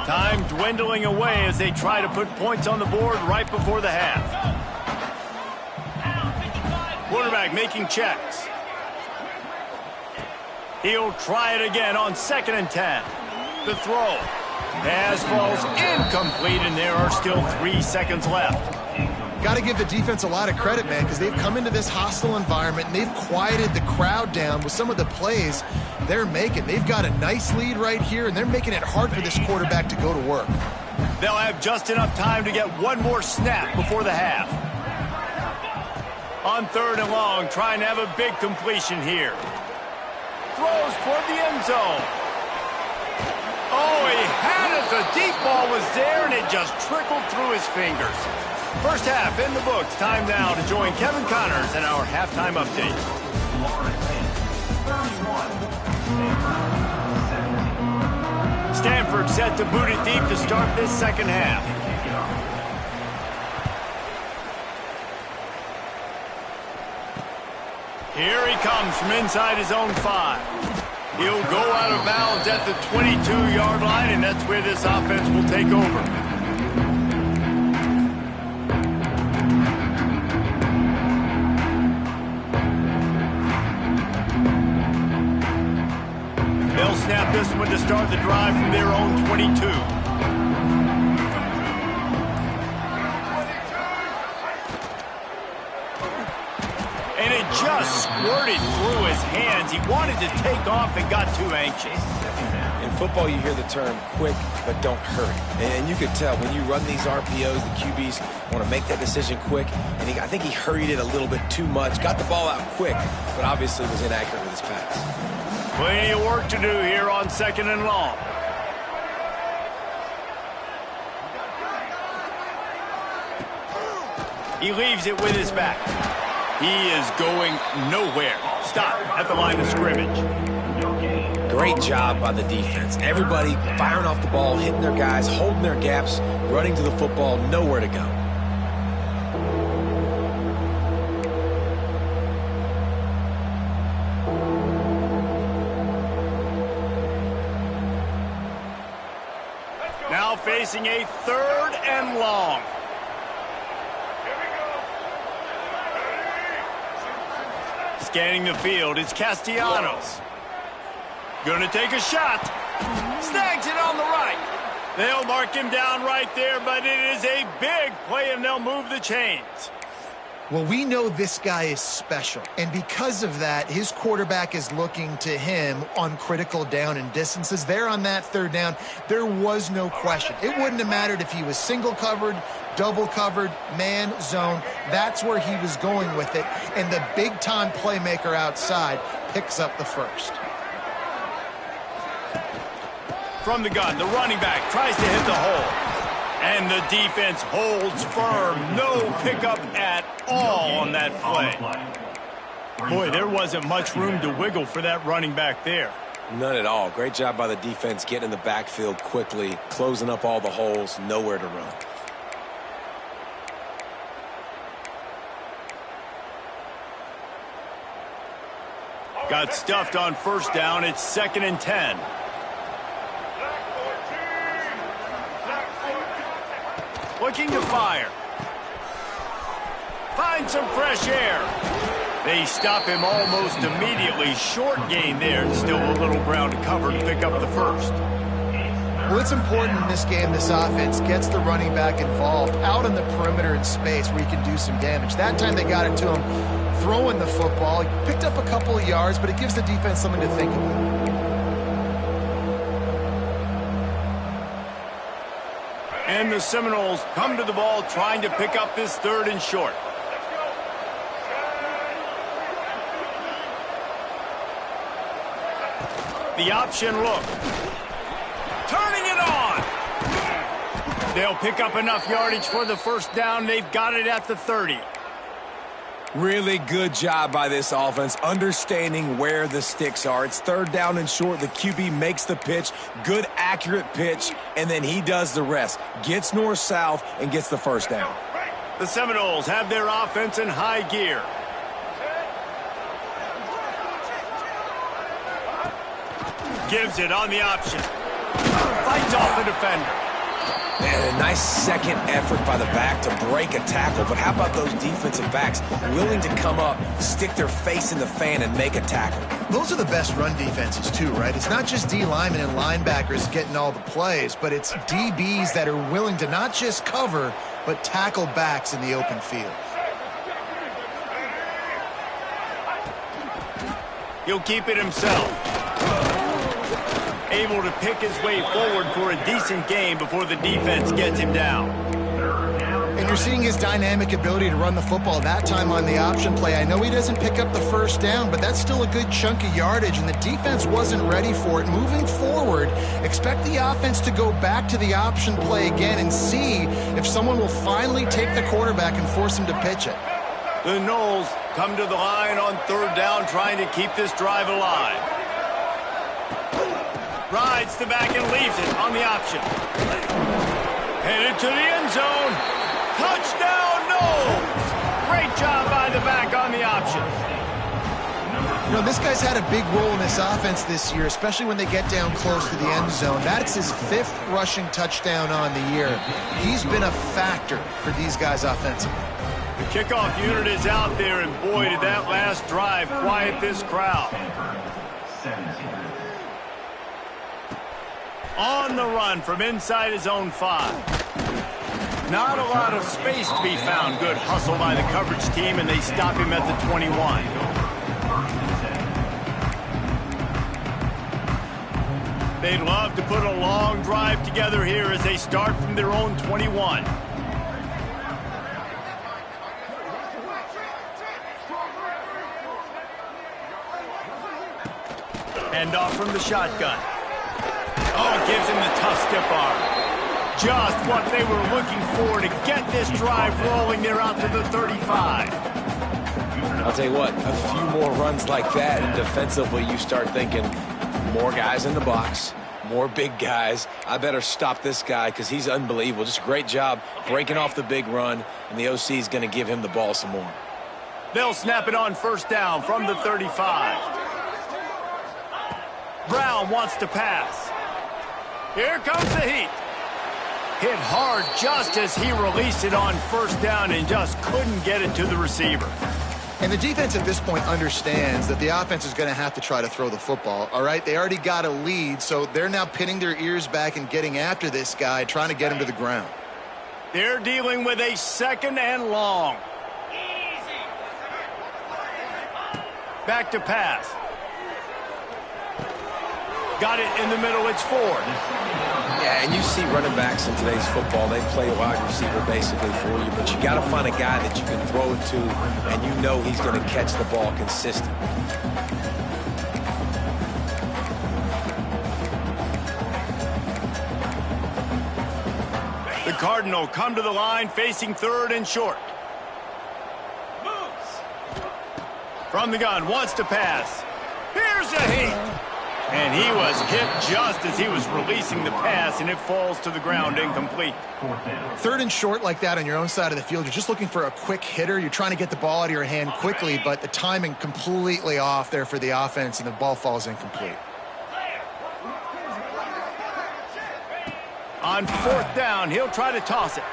Time dwindling away as they try to put points on the board right before the half. Quarterback making checks. He'll try it again on 2nd and 10. The throw. Pass falls incomplete, and there are still 3 seconds left. Got to give the defense a lot of credit, man, because they've come into this hostile environment, and they've quieted the crowd down with some of the plays they're making. They've got a nice lead right here, and they're making it hard for this quarterback to go to work. They'll have just enough time to get one more snap before the half. On 3rd and long, trying to have a big completion here. Throws toward the end zone. Oh, he had it. The deep ball was there, and it just trickled through his fingers. First half in the books. Time now to join Kevin Connors in our halftime update. Stanford set to boot it deep to start this second half. Here he comes from inside his own 5. He'll go out of bounds at the 22-yard line, and that's where this offense will take over. They'll snap this one to start the drive from their own 22. And it just squirted through his hands. He wanted to take off and got too anxious. In football, you hear the term quick, but don't hurry. And you could tell when you run these RPOs, the QBs want to make that decision quick. And I think he hurried it a little bit too much. Got the ball out quick, but obviously was inaccurate with his pass. Plenty of work to do here on 2nd and long. He leaves it with his back. He is going nowhere. Stop at the line of scrimmage. Great job by the defense. Everybody firing off the ball, hitting their guys, holding their gaps, running to the football, nowhere to go. Now facing a 3rd and long. Scanning the field, it's Castellanos. Gonna take a shot. Snags it on the right. They'll mark him down right there, but it is a big play, and they'll move the chains. Well, we know this guy is special, and because of that, his quarterback is looking to him on critical down and distances. There on that 3rd down, there was no question. It wouldn't have mattered if he was single covered, double covered, man, zone. That's where he was going with it, and the big-time playmaker outside picks up the first. From the gun, the running back tries to hit the hole. And the defense holds firm. No pickup at all on that play. Boy, there wasn't much room to wiggle for that running back there. None at all. Great job by the defense getting in the backfield quickly, closing up all the holes, nowhere to run. Got stuffed on first down. It's 2nd and 10. Looking to fire. Find some fresh air. They stop him almost immediately. Short gain there, and still a little ground to cover to pick up the first. Well, it's important in this game, this offense gets the running back involved out on the perimeter in space where he can do some damage. That time they got it to him throwing the football. He picked up a couple of yards, but it gives the defense something to think about. And the Seminoles come to the ball trying to pick up this 3rd and short. The option look. Turning it on. They'll pick up enough yardage for the first down. They've got it at the 30. Really good job by this offense, understanding where the sticks are. It's 3rd down and short. The QB makes the pitch, good, accurate pitch, and then he does the rest. Gets north-south and gets the first down. The Seminoles have their offense in high gear. Gives it on the option. Fights off the defender. And a nice second effort by the back to break a tackle. But how about those defensive backs willing to come up, stick their face in the fan, and make a tackle? Those are the best run defenses, too, right? It's not just D linemen and linebackers getting all the plays, but it's DBs that are willing to not just cover, but tackle backs in the open field. He'll keep it himself. Able to pick his way forward for a decent game before the defense gets him down. And you're seeing his dynamic ability to run the football that time on the option play. I know he doesn't pick up the first down, but that's still a good chunk of yardage, and the defense wasn't ready for it. Moving forward, expect the offense to go back to the option play again and see if someone will finally take the quarterback and force him to pitch it. The Noles come to the line on 3rd down, trying to keep this drive alive. Rides the back and leaves it on the option. Headed to the end zone. Touchdown, Noles! Great job by the back on the option. You know, this guy's had a big role in this offense this year, especially when they get down close to the end zone. That's his 5th rushing touchdown on the year. He's been a factor for these guys offensively. The kickoff unit is out there, and boy, did that last drive quiet this crowd. On the run from inside his own 5. Not a lot of space to be found. Good hustle by the coverage team, and they stop him at the 21. They'd love to put a long drive together here as they start from their own 21. Hand off from the shotgun. Oh, it gives him the tough stiff arm. Just what they were looking for to get this drive rolling. They're out to the 35. I'll tell you what, a few more runs like that, and defensively you start thinking more guys in the box, more big guys. I better stop this guy because he's unbelievable. Just a great job breaking off the big run, and the OC is going to give him the ball some more. They'll snap it on first down from the 35. Brown wants to pass. Here comes the heat. Hit hard just as he released it on first down and just couldn't get it to the receiver. And the defense at this point understands that the offense is going to have to try to throw the football, all right? They already got a lead, so they're now pinning their ears back and getting after this guy, trying to get him to the ground. They're dealing with a 2nd and long. Back to pass. Got it in the middle. It's Ford. Yeah, and you see running backs in today's football, they play a wide receiver basically for you, but you got to find a guy that you can throw it to, and you know he's going to catch the ball consistently. The Cardinal come to the line facing 3rd and short. From the gun, wants to pass. Here's a hit. And he was hit just as he was releasing the pass, and it falls to the ground incomplete. Third and short like that on your own side of the field, you're just looking for a quick hitter. You're trying to get the ball out of your hand quickly, but the timing completely off there for the offense, and the ball falls incomplete. On fourth down, he'll try to toss it.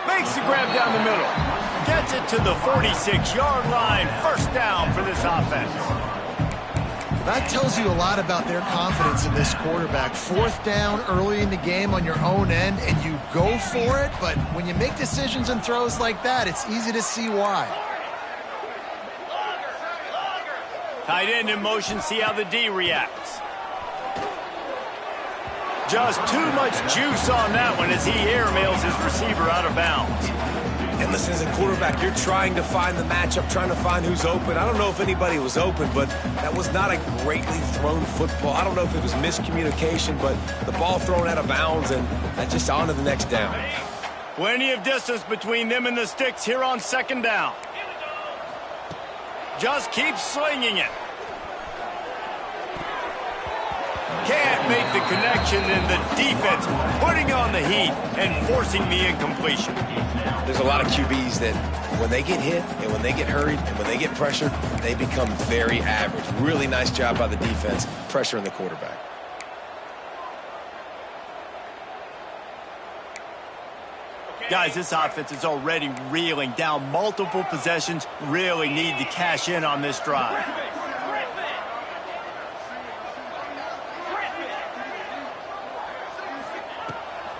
Makes the grab down the middle. Gets it to the 46-yard line. First down for this offense. That tells you a lot about their confidence in this quarterback. Fourth down early in the game on your own end, and you go for it, but when you make decisions and throws like that, it's easy to see why. Tight end in motion, see how the D reacts. Just too much juice on that one as he airmails his receiver out of bounds. And listen, as a quarterback, you're trying to find the matchup, trying to find who's open. I don't know if anybody was open, but that was not a greatly thrown football. I don't know if it was miscommunication, but the ball thrown out of bounds and just on to the next down. Plenty of distance between them and the sticks here on second down. Just keep slinging it. Can't make the connection, and the defense putting on the heat and forcing the incompletion. There's a lot of QBs that when they get hit and when they get hurried and when they get pressured, they become very average. Really nice job by the defense pressuring the quarterback. Guys, this offense is already reeling down multiple possessions. Really need to cash in on this drive.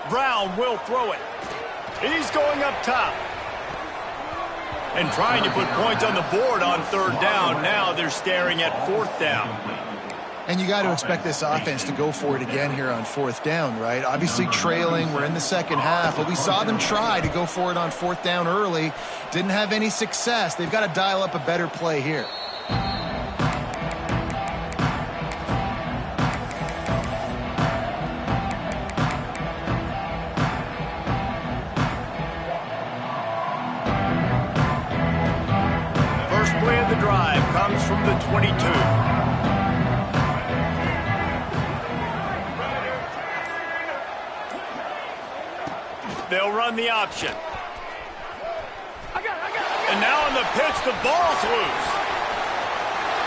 Brown will throw it. He's going up top. And trying to put points on the board on third down. Now they're staring at fourth down. And you got to expect this offense to go for it again here on fourth down, right? Obviously trailing, we're in the second half, but we saw them try to go for it on fourth down early. Didn't have any success. They've got to dial up a better play here. First play of the drive comes from the 22. They'll run the option. And now on the pitch, the ball's loose.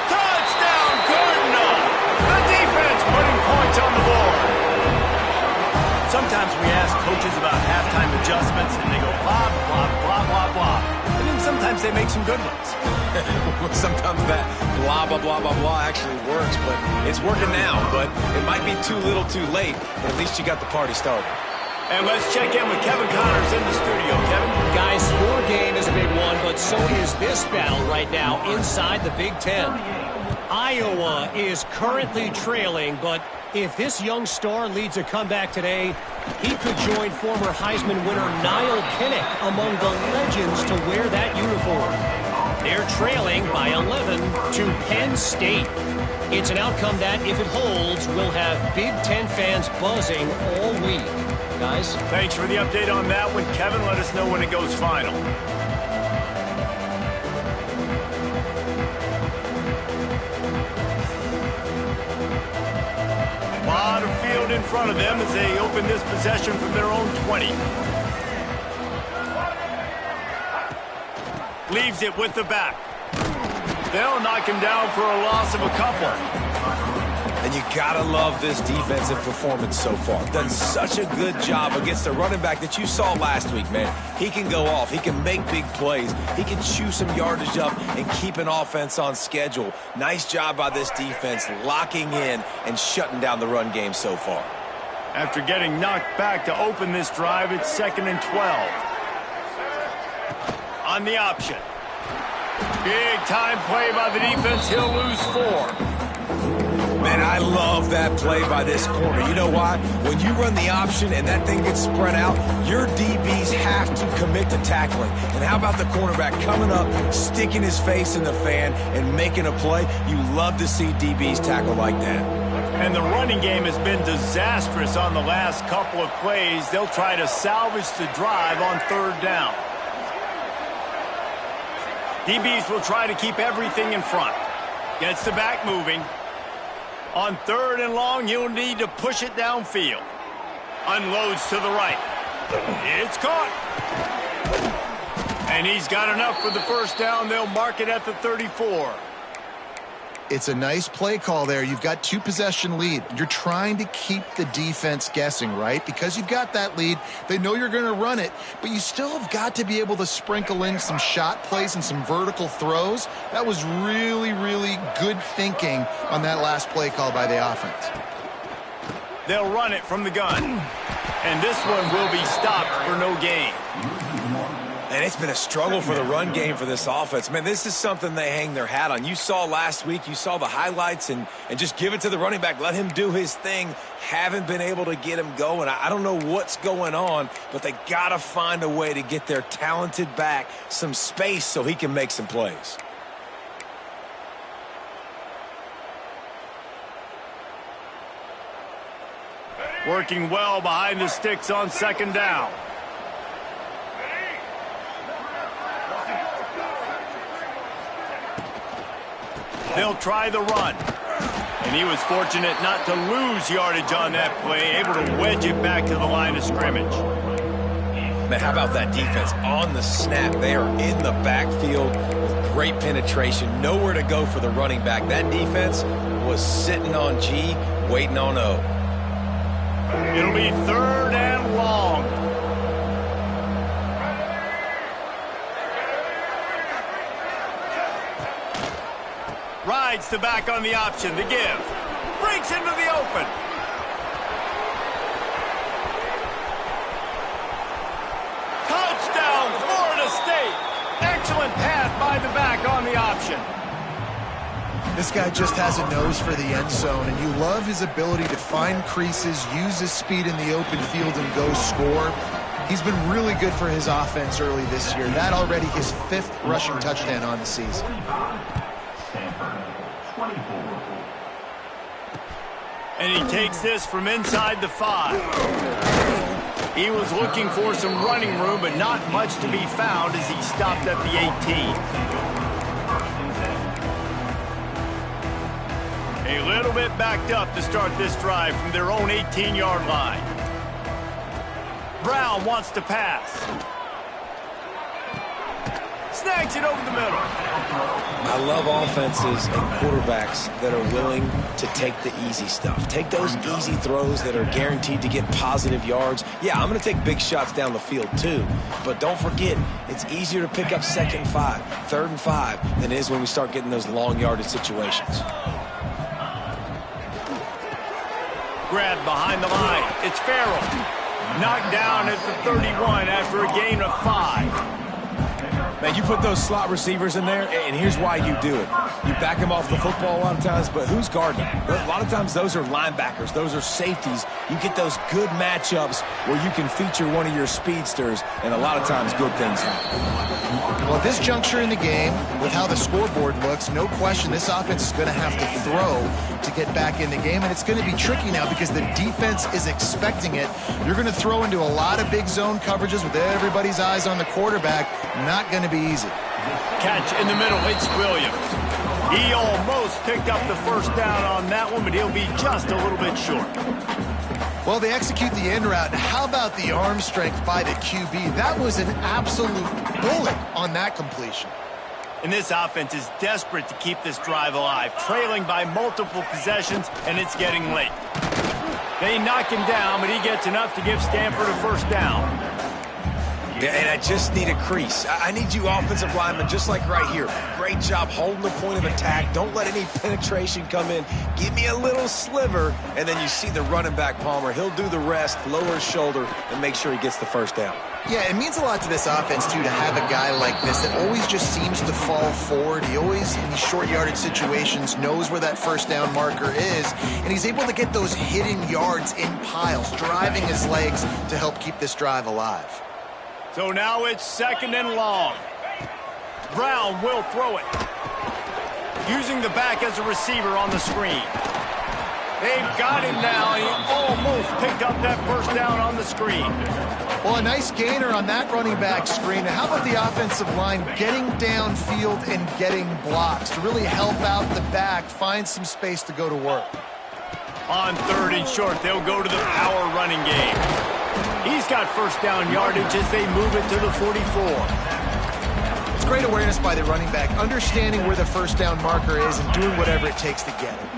Touchdown, Cardinal! The defense putting points on the board. Sometimes we ask coaches about halftime adjustments, and they go blah, blah, blah, blah, blah. And then sometimes they make some good ones. Sometimes that blah, blah, blah, blah, blah actually works, but it's working now. But it might be too little too late, but at least you got the party started. And let's check in with Kevin Connors in the studio. Kevin? Guys, your game is a big one, but so is this battle right now inside the Big Ten. Iowa is currently trailing, but if this young star leads a comeback today, he could join former Heisman winner Niall Kinnick among the legends to wear that uniform. They're trailing by 11 to Penn State. It's an outcome that, if it holds, will have Big Ten fans buzzing all week. Guys? Thanks for the update on that one, Kevin. Let us know when it goes final. A lot of field in front of them as they open this possession from their own 20. Leaves it with the back. They'll knock him down for a loss of a couple. And you gotta love this defensive performance so far. Done such a good job against the running back that you saw last week, man. He can go off. He can make big plays. He can chew some yardage up and keep an offense on schedule. Nice job by this defense locking in and shutting down the run game so far. After getting knocked back to open this drive, it's 2nd and 12. On the option. Big time play by the defense. He'll lose 4. Man, I love that play by this corner. You know why? When you run the option and that thing gets spread out, your DBs have to commit to tackling. And how about the cornerback coming up, sticking his face in the fan, and making a play? You love to see DBs tackle like that. And the running game has been disastrous on the last couple of plays. They'll try to salvage the drive on third down. DBs will try to keep everything in front. Gets the back moving. On 3rd and long, he'll need to push it downfield. Unloads to the right. It's caught. And he's got enough for the first down. They'll mark it at the 34. It's a nice play call there. You've got 2-possession lead. You're trying to keep the defense guessing, right? Because you've got that lead. They know you're going to run it, but you still have got to be able to sprinkle in some shot plays and some vertical throws. That was really, really good thinking on that last play call by the offense. They'll run it from the gun. And this one will be stopped for no gain. And it's been a struggle for the run game for this offense. Man, this is something they hang their hat on. You saw last week, you saw the highlights, and just give it to the running back. Let him do his thing. Haven't been able to get him going. I don't know what's going on, but they got to find a way to get their talented back some space so he can make some plays. Working well behind the sticks on 2nd down. They'll try the run. And he was fortunate not to lose yardage on that play, able to wedge it back to the line of scrimmage. Man, how about that defense on the snap? They are in the backfield with great penetration. Nowhere to go for the running back. That defense was sitting on G, waiting on O. It'll be 3rd and long. Rides the back on the option. The give. Breaks into the open. Touchdown, Florida State. Excellent pass by the back on the option. This guy just has a nose for the end zone, and you love his ability to find creases, use his speed in the open field, and go score. He's been really good for his offense early this year. That already his 5th rushing touchdown on the season. Stanford, 24. And he takes this from inside the 5. He was looking for some running room, but not much to be found as he stopped at the 18. A little bit backed up to start this drive from their own 18-yard line. Brown wants to pass. Snags it over the middle. I love offenses and quarterbacks that are willing to take the easy stuff. Take those easy throws that are guaranteed to get positive yards. Yeah, I'm going to take big shots down the field too, but don't forget, it's easier to pick up 2nd and 5, 3rd and 5 than it is when we start getting those long yardage situations. Grabbed behind the line. It's Farrell. Knocked down at the 31 after a gain of 5. Man, you put those slot receivers in there, and here's why you do it. You back them off the football a lot of times, but who's guarding them? A lot of times those are linebackers. Those are safeties. You get those good matchups where you can feature one of your speedsters, and a lot of times good things happen. Well, at this juncture in the game, with how the scoreboard looks, no question this offense is going to have to throw to get back in the game, and it's going to be tricky now because the defense is expecting it. You're going to throw into a lot of big zone coverages with everybody's eyes on the quarterback. Not going to be easy. Catch in the middle. It's Williams. He almost picked up the first down on that one, but he'll be just a little bit short. Well, they execute the end route. And how about the arm strength by the QB? That was an absolute bullet on that completion. And this offense is desperate to keep this drive alive, trailing by multiple possessions, and it's getting late. They knock him down, but he gets enough to give Stanford a first down. Yeah, and I just need a crease. I need you offensive linemen, just like right here. Great job holding the point of attack. Don't let any penetration come in. Give me a little sliver, and then you see the running back, Palmer. He'll do the rest, lower his shoulder, and make sure he gets the first down. Yeah, it means a lot to this offense, too, to have a guy like this that always just seems to fall forward. He always, in these short yardage situations, knows where that first down marker is, and he's able to get those hidden yards in piles, driving his legs to help keep this drive alive. So now it's 2nd and long. Brown will throw it. Using the back as a receiver on the screen. They've got him now. He almost picked up that first down on the screen. Well, a nice gainer on that running back screen. How about the offensive line getting downfield and getting blocks to really help out the back, find some space to go to work? On 3rd and short, they'll go to the power running game. He's got first down yardage as they move it to the 44. It's great awareness by the running back, understanding where the first down marker is and doing whatever it takes to get it.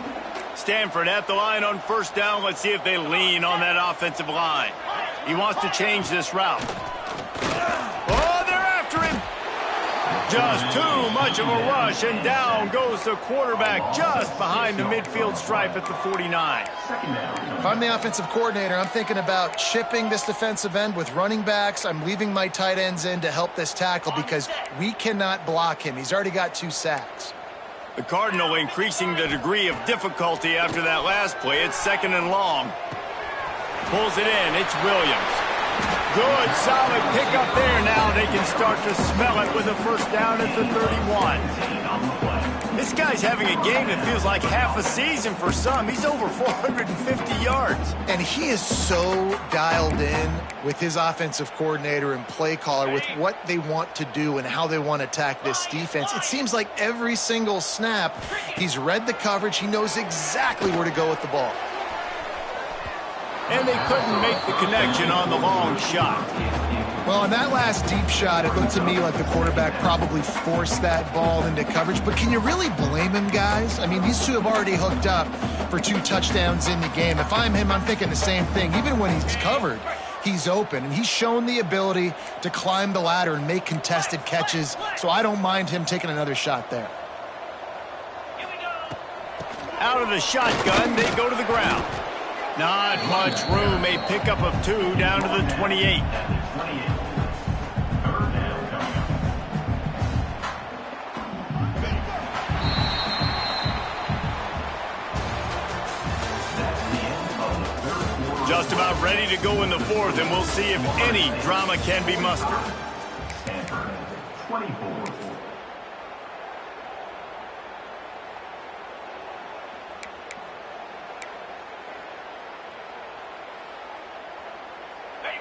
Stanford at the line on first down. Let's see if they lean on that offensive line. He wants to change this route. Oh, they're after him. Just too much of a rush, and down goes the quarterback just behind the midfield stripe at the 49. If I'm the offensive coordinator, I'm thinking about chipping this defensive end with running backs. I'm leaving my tight ends in to help this tackle because we cannot block him. He's already got 2 sacks. The Cardinal increasing the degree of difficulty after that last play. It's 2nd and long. Pulls it in. It's Williams. Good, solid pickup there. Now they can start to smell it with a first down at the 31. This guy's having a game that feels like half a season for some. He's over 450 yards. And he is so dialed in with his offensive coordinator and play caller with what they want to do and how they want to attack this defense. It seems like every single snap, he's read the coverage. He knows exactly where to go with the ball. And they couldn't make the connection on the long shot. Well, on that last deep shot, it looked to me like the quarterback probably forced that ball into coverage. But can you really blame him, guys? I mean, these two have already hooked up for 2 touchdowns in the game. If I'm him, I'm thinking the same thing. Even when he's covered, he's open. And he's shown the ability to climb the ladder and make contested catches. So I don't mind him taking another shot there. Out of the shotgun, they go to the ground. Not much room. A pickup of 2 down to the 28. Just about ready to go in the 4th, and we'll see if any drama can be mustered. Stanford, 24.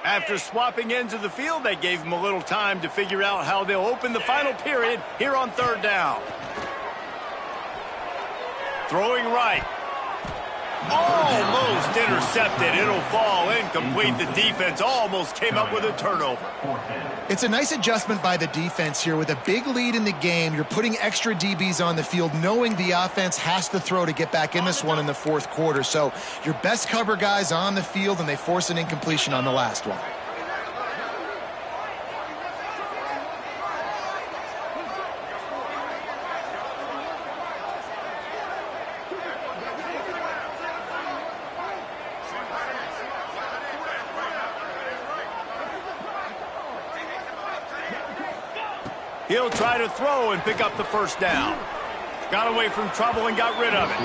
After swapping ends of the field, they gave them a little time to figure out how they'll open the final period here on 3rd down. Throwing right. Almost intercepted. It'll fall incomplete. The defense almost came up with a turnover. It's a nice adjustment by the defense here. With a big lead in the game, you're putting extra DBs on the field, knowing the offense has to throw to get back in this one in the 4th quarter. So your best cover guys on the field, and they force an incompletion on the last one. He'll try to throw and pick up the first down. Got away from trouble and got rid of it.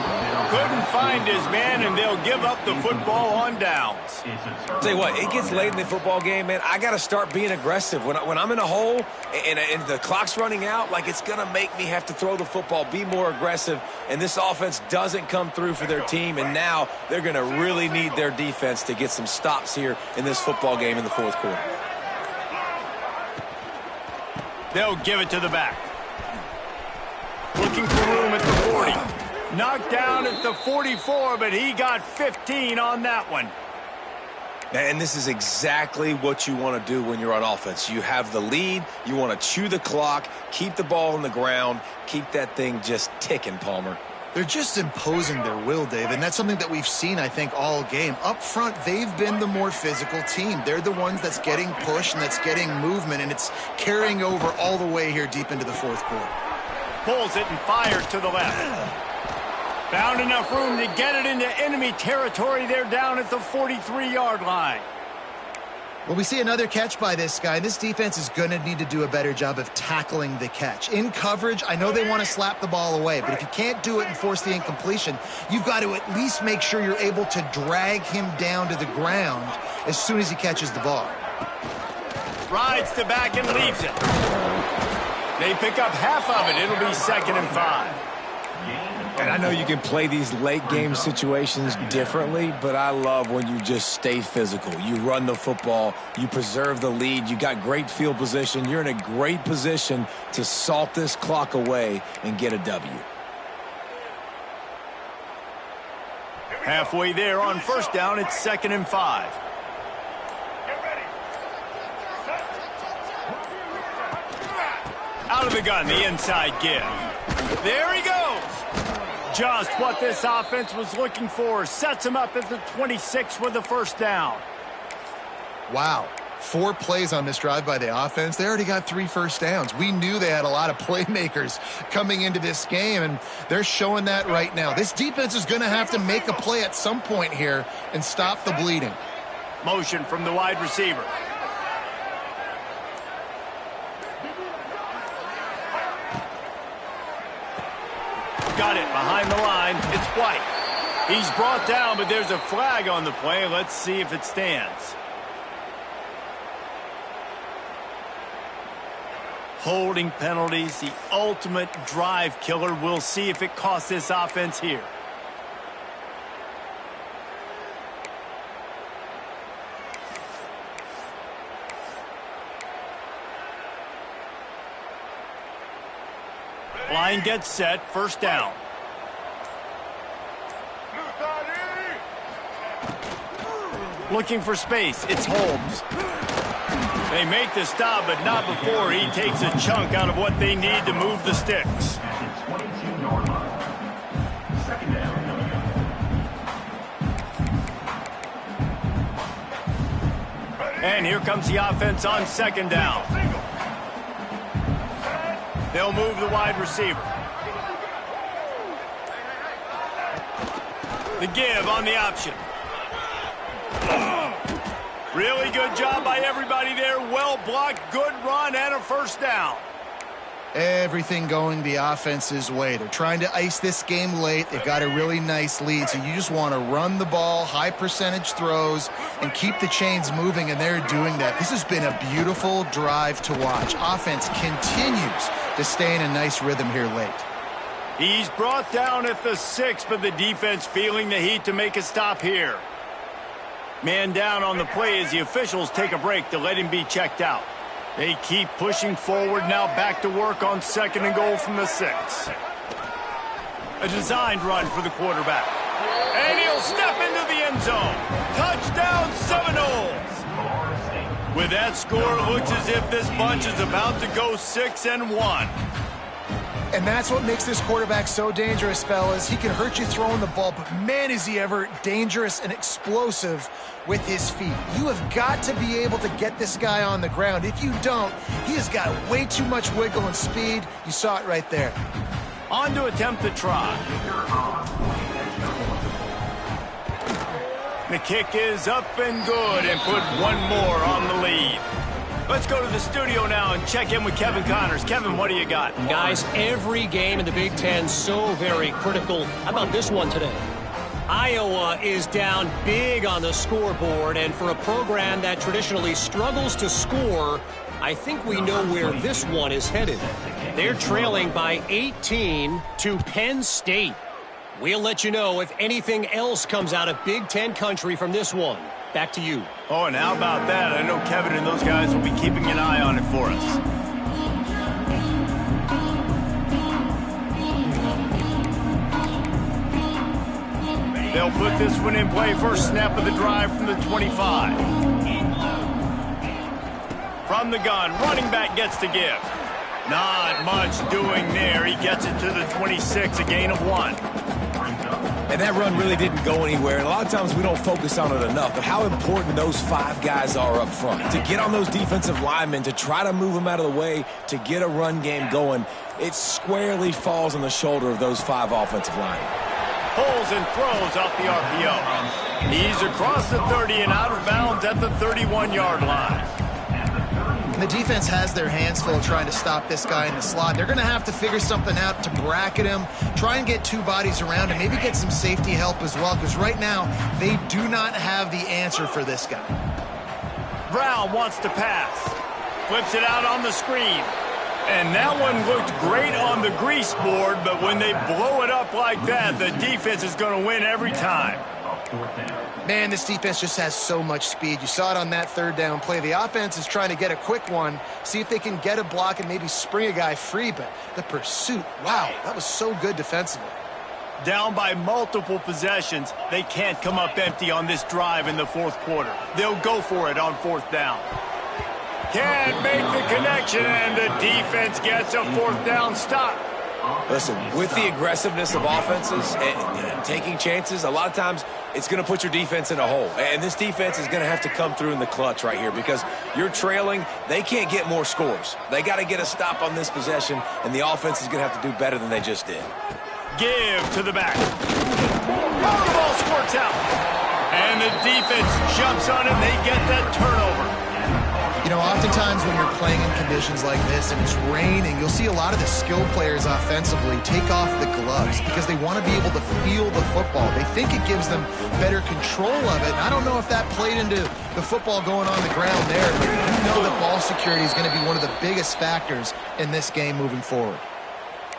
Couldn't find his man, and they'll give up the football on downs. Tell you what, it gets late in the football game, man. I got to start being aggressive. When I'm in a hole and the clock's running out, like, it's going to make me have to throw the football, be more aggressive, and this offense doesn't come through for their team, and now they're going to really need their defense to get some stops here in this football game in the 4th quarter. They'll give it to the back. Looking for room at the 40. Knocked down at the 44, but he got 15 on that one. And this is exactly what you want to do when you're on offense. You have the lead. You want to chew the clock, keep the ball on the ground, keep that thing just ticking, Palmer. They're just imposing their will, Dave, and that's something that we've seen, I think, all game. Up front, they've been the more physical team. They're the ones that's getting pushed and that's getting movement, and it's carrying over all the way here deep into the 4th quarter. Pulls it and fires to the left. Found enough room to get it into enemy territory. They're down at the 43-yard line. Well, we see another catch by this guy. This defense is going to need to do a better job of tackling the catch. In coverage, I know they want to slap the ball away, but if you can't do it and force the incompletion, you've got to at least make sure you're able to drag him down to the ground as soon as he catches the ball. Rides the back and leaves it. They pick up half of it. It'll be 2nd and 5. And I know you can play these late game situations differently, but I love when you just stay physical. You run the football, you preserve the lead, you got great field position. You're in a great position to salt this clock away and get a W. Halfway there on first down, it's 2nd and 5. Out of the gun, the inside give. There he goes. Just what this offense was looking for. Sets him up at the 26 with the first down. Wow. 4 plays on this drive by the offense. They already got 3 first downs. We knew they had a lot of playmakers coming into this game, and they're showing that right now. This defense is going to have to make a play at some point here and stop the bleeding. Motion from the wide receiver. Got it behind the line. It's White. He's brought down, but there's a flag on the play. Let's see if it stands. Holding penalties, the ultimate drive killer. We'll see if it costs this offense here. Line gets set, first down. Looking for space, it's Holmes. They make the stop, but not before he takes a chunk out of what they need to move the sticks. At the 22-yard line. 2nd down. And here comes the offense on 2nd down. They'll move the wide receiver. The give on the option. Really good job by everybody there. Well blocked, good run, and a first down. Everything going the offense's way. They're trying to ice this game late. They've got a really nice lead, so you just want to run the ball, high percentage throws, and keep the chains moving, and they're doing that. This has been a beautiful drive to watch. Offense continues to stay in a nice rhythm here late. He's brought down at the 6, but the defense feeling the heat to make a stop here. Man down on the play as the officials take a break to let him be checked out. They keep pushing forward, now back to work on 2nd and goal from the 6. A designed run for the quarterback. And he'll step into the end zone. Touchdown Seminoles. With that score, it looks as if this bunch is about to go 6-1. And that's what makes this quarterback so dangerous, fellas. He can hurt you throwing the ball, but man, is he ever dangerous and explosive with his feet. You have got to be able to get this guy on the ground. If you don't, he has got way too much wiggle and speed. You saw it right there. On to attempt the try. The kick is up and good and put one more on the lead. Let's go to the studio now and check in with Kevin Connors. Kevin, what do you got? Guys, every game in the Big Ten so very critical. How about this one today? Iowa is down big on the scoreboard, and for a program that traditionally struggles to score, I think we know where this one is headed. They're trailing by 18 to Penn State. We'll let you know if anything else comes out of Big Ten country from this one. Back to you. Oh, and how about that? I know Kevin and those guys will be keeping an eye on it for us. They'll put this one in play. First snap of the drive from the 25. From the gun, running back gets the give. Not much doing there. He gets it to the 26, a gain of 1. And that run really didn't go anywhere. And a lot of times we don't focus on it enough. But how important those 5 guys are up front. To get on those defensive linemen, to try to move them out of the way, to get a run game going, it squarely falls on the shoulder of those 5 offensive linemen. Pulls and throws off the RPO. He's across the 30 and out of bounds at the 31-yard line. The defense has their hands full trying to stop this guy in the slot. They're going to have to figure something out to bracket him, try and get 2 bodies around him, maybe get some safety help as well, because right now they do not have the answer for this guy. Brown wants to pass. Flips it out on the screen. And that one looked great on the grease board, but when they blow it up like that, the defense is going to win every time. Man, this defense just has so much speed. You saw it on that third down play. The offense is trying to get a quick one, see if they can get a block and maybe spring a guy free, but the pursuit, wow, that was so good defensively. Down by multiple possessions, they can't come up empty on this drive in the fourth quarter. They'll go for it on fourth down. Can't make the connection, and the defense gets a fourth down stop. Listen, with the aggressiveness of offenses and taking chances, a lot of times it's going to put your defense in a hole. And this defense is going to have to come through in the clutch right here because you're trailing. They can't get more scores. They got to get a stop on this possession, and the offense is going to have to do better than they just did. Give to the back. Oh, the ball squirts out. And the defense jumps on it, and they get that turnover. You know, oftentimes when you're playing in conditions like this and it's raining, you'll see a lot of the skilled players offensively take off the gloves because they want to be able to feel the football. They think it gives them better control of it. And I don't know if that played into the football going on the ground there, but you know that ball security is going to be one of the biggest factors in this game moving forward.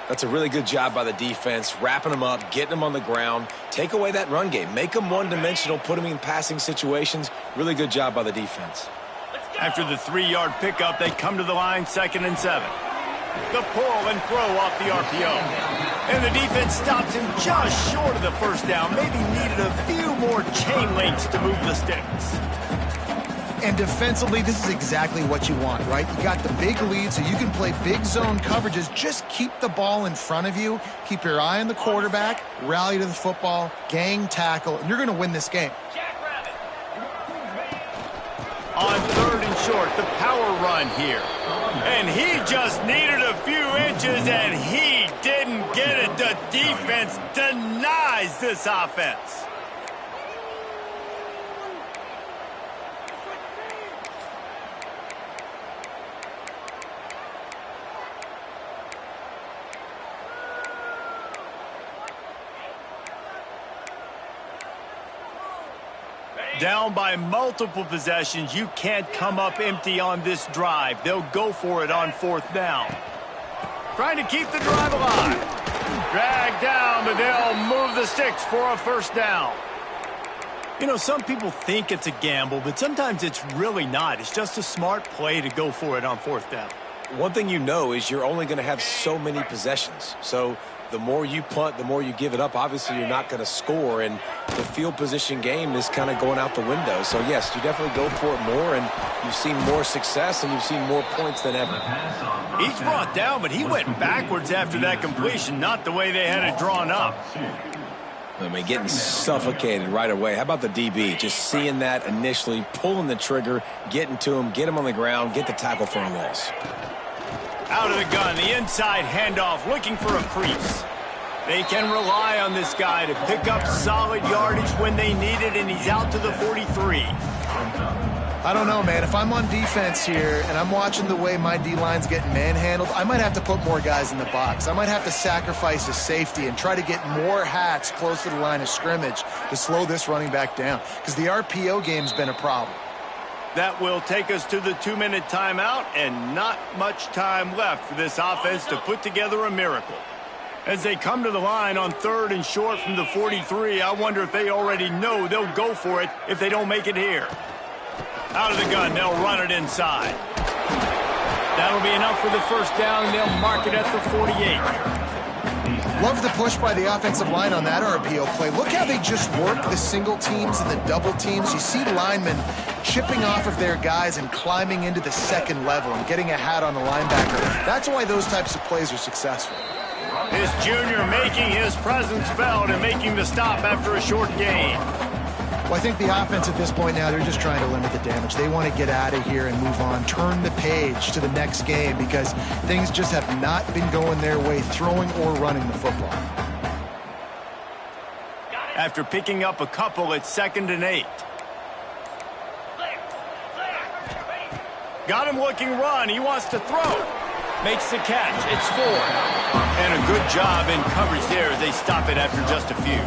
That's a really good job by the defense, wrapping them up, getting them on the ground, take away that run game, make them one-dimensional, put them in passing situations. Really good job by the defense. After the 3-yard pickup, they come to the line, 2nd and 7. The pull and throw off the RPO. And the defense stops him just short of the first down. Maybe needed a few more chain links to move the sticks. And defensively, this is exactly what you want, right? You got the big lead, so you can play big zone coverages. Just keep the ball in front of you. Keep your eye on the quarterback. Rally to the football. Gang tackle. And you're going to win this game. On 3rd and short, the power run here. And he just needed a few inches, and he didn't get it. The defense denies this offense. Down by multiple possessions, you can't come up empty on this drive. They'll go for it on 4th down. Trying to keep the drive alive. Dragged down, but they'll move the sticks for a 1st down. You know, some people think it's a gamble, but sometimes it's really not. It's just a smart play to go for it on 4th down. One thing you know is you're only going to have so many possessions. So the more you punt, the more you give it up. Obviously, you're not going to score, and the field position game is kind of going out the window. So, yes, you definitely go for it more, and you've seen more success, and you've seen more points than ever. He's brought down, but he went backwards after that completion, not the way they had it drawn up. I mean, getting suffocated right away. How about the DB? Just seeing that initially, pulling the trigger, getting to him, get him on the ground, get the tackle for a loss. Out of the gun, the inside handoff, looking for a crease. They can rely on this guy to pick up solid yardage when they need it, and he's out to the 43. I don't know, man. If I'm on defense here and I'm watching the way my D-line's getting manhandled, I might have to put more guys in the box. I might have to sacrifice a safety and try to get more hats close to the line of scrimmage to slow this running back down, because the RPO game's been a problem. That will take us to the 2-minute timeout, and not much time left for this offense to put together a miracle. As they come to the line on 3rd and short from the 43, I wonder if they already know they'll go for it if they don't make it here. Out of the gun, they'll run it inside. That'll be enough for the 1st down, and they'll mark it at the 48. Love the push by the offensive line on that RPO play. Look how they just work the single teams and the double teams. You see linemen chipping off of their guys and climbing into the 2nd level and getting a hat on the linebacker. That's why those types of plays are successful. This junior making his presence felt and making the stop after a short gain. Well, I think the offense at this point now, they're just trying to limit the damage. They want to get out of here and move on, turn the page to the next game, because things just have not been going their way, throwing or running the football. After picking up a couple, it's 2nd and 8. Got him looking run. He wants to throw. Makes the catch. It's 4. And a good job in coverage there as they stop it after just a few.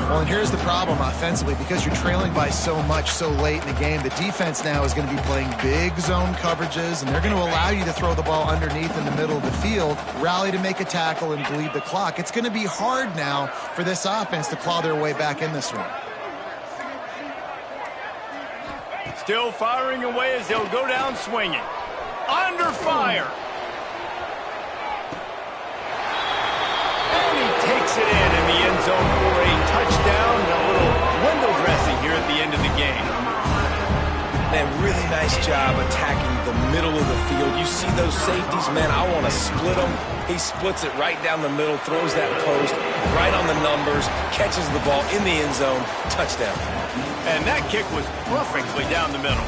Well, and here's the problem offensively. Because you're trailing by so much so late in the game, the defense now is going to be playing big zone coverages, and they're going to allow you to throw the ball underneath in the middle of the field, rally to make a tackle, and bleed the clock. It's going to be hard now for this offense to claw their way back in this one. Still firing away as they'll go down swinging. Under fire. And he takes it in the end zone for a touchdown. A little window dressing here at the end of the game. Man, really nice job attacking the middle of the field. You see those safeties, man, I want to split them. He splits it right down the middle, throws that post right on the numbers, catches the ball in the end zone, touchdown. And that kick was perfectly down the middle.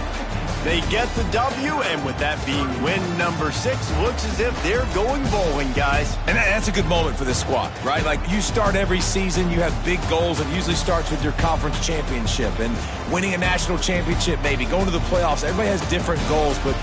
They get the W, and with that being win number 6, looks as if they're going bowling, guys. And that's a good moment for this squad, right? Like, you start every season, you have big goals. It usually starts with your conference championship and winning a national championship, maybe going to the playoffs. Everybody has different goals, but